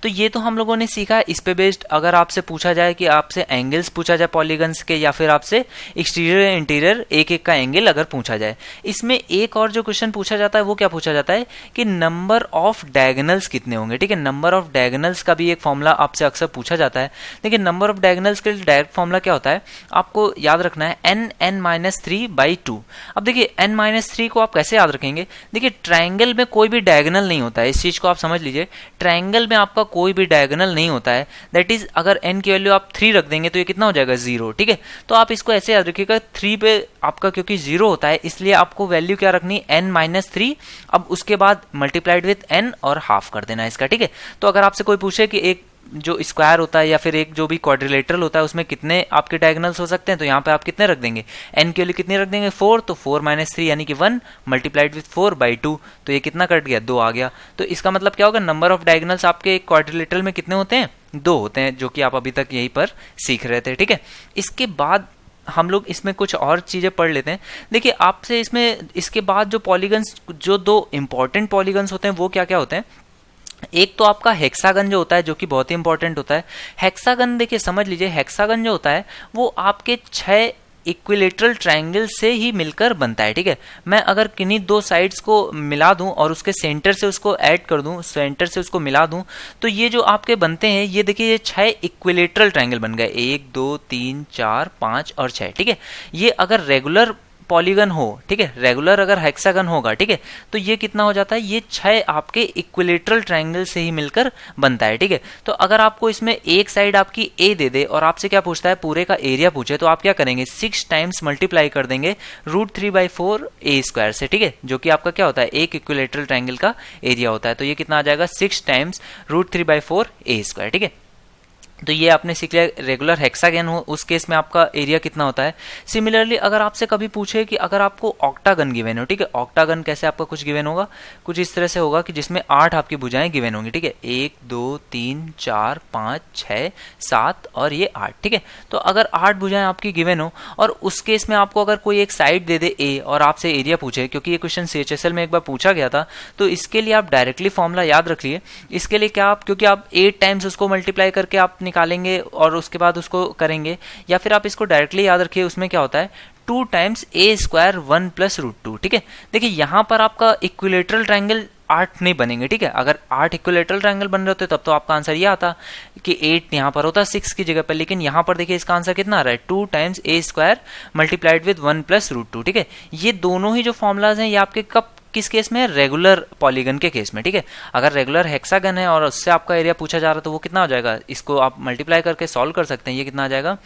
तो ये तो हम लोगों ने सीखा है। इस पे बेस्ड अगर आपसे पूछा जाए कि आपसे एंगल्स पूछा जाए पॉलीगन्स के, या फिर आपसे एक्सटीरियर इंटीरियर एक एक का एंगल अगर पूछा जाए, इसमें एक और जो क्वेश्चन पूछा जाता है वो क्या पूछा जाता है कि नंबर ऑफ डायगोनल्स कितने होंगे, ठीक है। नंबर ऑफ डायगोनल्स का भी एक फॉर्मूला आपसे अक्सर पूछा जाता है। लेकिन नंबर ऑफ डायगोनल्स के लिए डायरेक्ट फॉर्मूला क्या होता है, आपको याद रखना है n-3/2। अब देखिए n-3 को आप कैसे याद रखेंगे, देखिए ट्राइंगल में कोई भी डायगोनल नहीं होता है, इस चीज को आप समझ लीजिए। ट्राइंगल में आपका कोई भी डायगोनल नहीं होता है, दैट इज अगर n की वैल्यू आप 3 रख देंगे तो ये कितना हो जाएगा 0, ठीक है। तो आप इसको ऐसे याद रखिएगा, 3 पे आपका क्योंकि 0 होता है इसलिए आपको वैल्यू क्या रखनी, n-3, अब उसके बाद मल्टीप्लाइड विथ n और हाफ कर देना इसका, ठीक है। तो अगर आपसे कोई पूछे कि एक जो स्क्वायर होता है या फिर एक जो भी क्वाड्रिलेटरल होता है उसमें कितने आपके डायगोनल्स हो सकते हैं, तो यहाँ पे आप कितने रख देंगे, n के लिए कितने रख देंगे 4, तो 4-3 यानी कि 1 मल्टीप्लाइड विथ 4/2, तो ये कितना कट गया 2 आ गया। तो इसका मतलब क्या होगा, नंबर ऑफ डायगोनल्स आपके क्वाड्रिलेटरल में कितने होते हैं, 2 होते हैं, जो कि आप अभी तक यहीं पर सीख रहे थे, ठीक है। इसके बाद हम लोग इसमें कुछ और चीजें पढ़ लेते हैं। देखिए आपसे इसमें इसके बाद जो पॉलीगन्स, जो 2 इंपॉर्टेंट पॉलीगन्स होते हैं वो क्या क्या होते हैं, एक तो आपका हेक्सागन जो होता है जो कि बहुत ही इंपॉर्टेंट होता है। हेक्सागन देखिए समझ लीजिए, हेक्सागन जो होता है वो आपके 6 इक्विलेटरल ट्रायंगल से ही मिलकर बनता है, ठीक है। मैं अगर किन्हीं 2 साइड्स को मिला दूं और उसके सेंटर से उसको ऐड कर दूं, सेंटर से उसको मिला दूं, तो ये जो आपके बनते हैं, ये देखिए ये 6 इक्विलेटरल ट्रायंगल बन गए, 1 2 3 4 5 और 6, ठीक है। ये अगर रेगुलर पॉलीगन हो, ठीक है, रेगुलर अगर हेक्सागन होगा, ठीक है, तो ये कितना हो जाता है, ये 6 आपके इक्विलेटरल ट्रायंगल से ही मिलकर बनता है, ठीक है। तो अगर आपको इसमें एक साइड आपकी ए दे दे और आपसे क्या पूछता है, पूरे का एरिया पूछे, तो आप क्या करेंगे, 6 टाइम्स मल्टीप्लाई कर देंगे √3/4 ए स्क्वायर से, ठीक है, जो कि आपका क्या होता है, एक इक्विलेटरल ट्रायंगल का एरिया होता है। तो ये कितना आ जाएगा, 6 टाइम्स √3/4 ए स्क्वायर, ठीक है। तो ये आपने सीख लिया। रेगुलर हेक्सागन हो उस केस में आपका एरिया कितना होता है। सिमिलरली अगर आपसे कभी पूछे कि अगर आपको ऑक्टागन गिवन हो, ठीक है, ऑक्टागन कैसे आपका कुछ गिवन होगा, कुछ इस तरह से होगा कि जिसमें 8 आपकी भुजाएं गिवन होंगी, ठीक है, 1 2 3 4 5 6 7 और ये 8, ठीक है। तो अगर 8 भुजाएं आपकी गिवन हो और उस केस में आपको अगर कोई एक साइड दे दे ए और आपसे एरिया पूछे, क्योंकि ये क्वेश्चन CHSL में एक बार पूछा गया था, तो इसके लिए आप डायरेक्टली फॉर्मूला याद रख लिए। इसके लिए क्या आप, क्योंकि आप 8 टाइम्स उसको मल्टीप्लाई करके आप निकालेंगे और उसके बाद उसको करेंगे, या फिर आप इसको डायरेक्टली याद रखिए, उसमें क्या होता है 2 टाइम्स ए स्क्वायर 1 + √2, ठीक है। देखिए यहां पर आपका इक्विलेटरल ट्रायंगल 8 नहीं बनेंगे, ठीक है। अगर 8 इक्विलेटरल ट्रायंगल बन रहे होते तब तो आपका आंसर ये आता कि 8 यहां पर होता 6 की जगह पर, लेकिन यहां पर देखिए इसका आंसर कितना आ रहा है, 2 times A square multiplied with 1 + √2, ठीक है। ये दोनों ही जो फॉर्मुलाज हैं ये आपके कब किस केस में, रेगुलर पॉलीगन के केस में, ठीक है। अगर रेगुलर हेक्सागन है और उससे आपका एरिया पूछा जा रहा है तो वो कितना हो जाएगा, इसको आप मल्टीप्लाई करके सॉल्व कर सकते हैं। ये कितना आ जाएगा,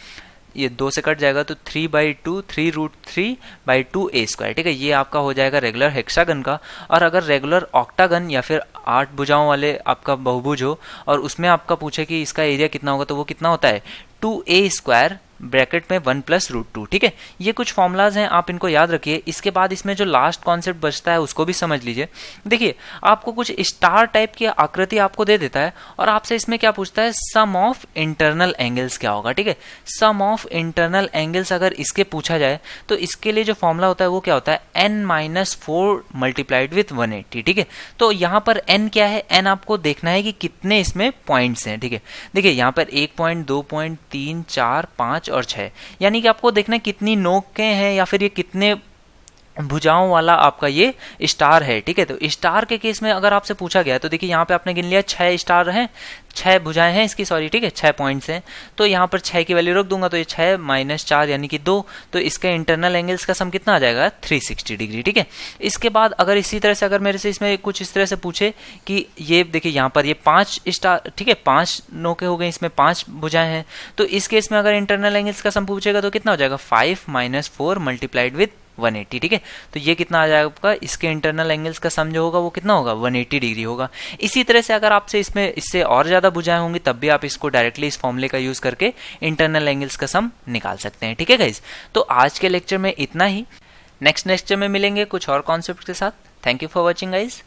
ये 2 से कट जाएगा तो 3/2 3√3/2 ए स्क्वायर, ठीक है। ये आपका हो जाएगा रेगुलर हेक्सागन का। और अगर रेगुलर ऑक्टागन या फिर 8 भुजाओं वाले आपका बहुभुज हो और उसमें आपका पूछे कि इसका एरिया कितना होगा, तो वो कितना होता है 2a स्क्वायर ब्रैकेट में 1 + √2, ठीक है। ये कुछ फॉर्मुलाज हैं, आप इनको याद रखिए। इसके बाद इसमें जो लास्ट कॉन्सेप्ट बचता है उसको भी समझ लीजिए। देखिए आपको कुछ स्टार टाइप की आकृति आपको दे देता है और आपसे इसमें क्या पूछता है, सम ऑफ इंटरनल एंगल्स क्या होगा, ठीक है। सम ऑफ इंटरनल एंगल्स अगर इसके पूछा जाए तो इसके लिए जो फॉर्मूला होता है वो क्या होता है, n-4 मल्टीप्लाइड विथ 180, ठीक है। तो यहाँ पर n क्या है, n आपको देखना है कि कितने इसमें पॉइंट्स हैं, ठीक है। देखिए यहाँ पर 1 पॉइंट, 2 पॉइंट, 3 4 5 और 6, यानी कि आपको देखना है कितनी नोकें हैं या फिर ये कितने भुजाओं वाला आपका ये स्टार है, ठीक है। तो स्टार के केस में अगर आपसे पूछा गया तो देखिए यहाँ पे आपने गिन लिया 6 स्टार हैं, 6 भुजाएं हैं इसकी, सॉरी, ठीक है, 6 पॉइंट्स हैं। तो यहाँ पर 6 की वैल्यू रख दूंगा तो ये 6 - 4 यानी कि 2, तो इसके इंटरनल एंगल्स का सम कितना आ जाएगा, 360 डिग्री, ठीक है। इसके बाद अगर इसी तरह से अगर मेरे से इसमें कुछ इस तरह से पूछे कि ये देखिए यहाँ पर ये 5 स्टार, ठीक है, 5 नोके हो गए, इसमें 5 भुजाएं हैं, तो इस केस में अगर इंटरनल एंगल्स का सम पूछेगा तो कितना हो जाएगा, 5 - 4 मल्टीप्लाइड विद 180, ठीक है। तो ये कितना आ जाएगा आपका, इसके इंटरनल एंगल्स का सम जो होगा वो कितना होगा, 180 डिग्री होगा। इसी तरह से अगर आपसे इसमें इससे और ज्यादा भुजाएं होंगी तब भी आप इसको डायरेक्टली इस फॉर्मूले का यूज करके इंटरनल एंगल्स का सम निकाल सकते हैं, ठीक है गाइज। तो आज के लेक्चर में इतना ही, नेक्स्ट लेक्चर में मिलेंगे कुछ और कॉन्सेप्ट के साथ। Thank you for watching guys.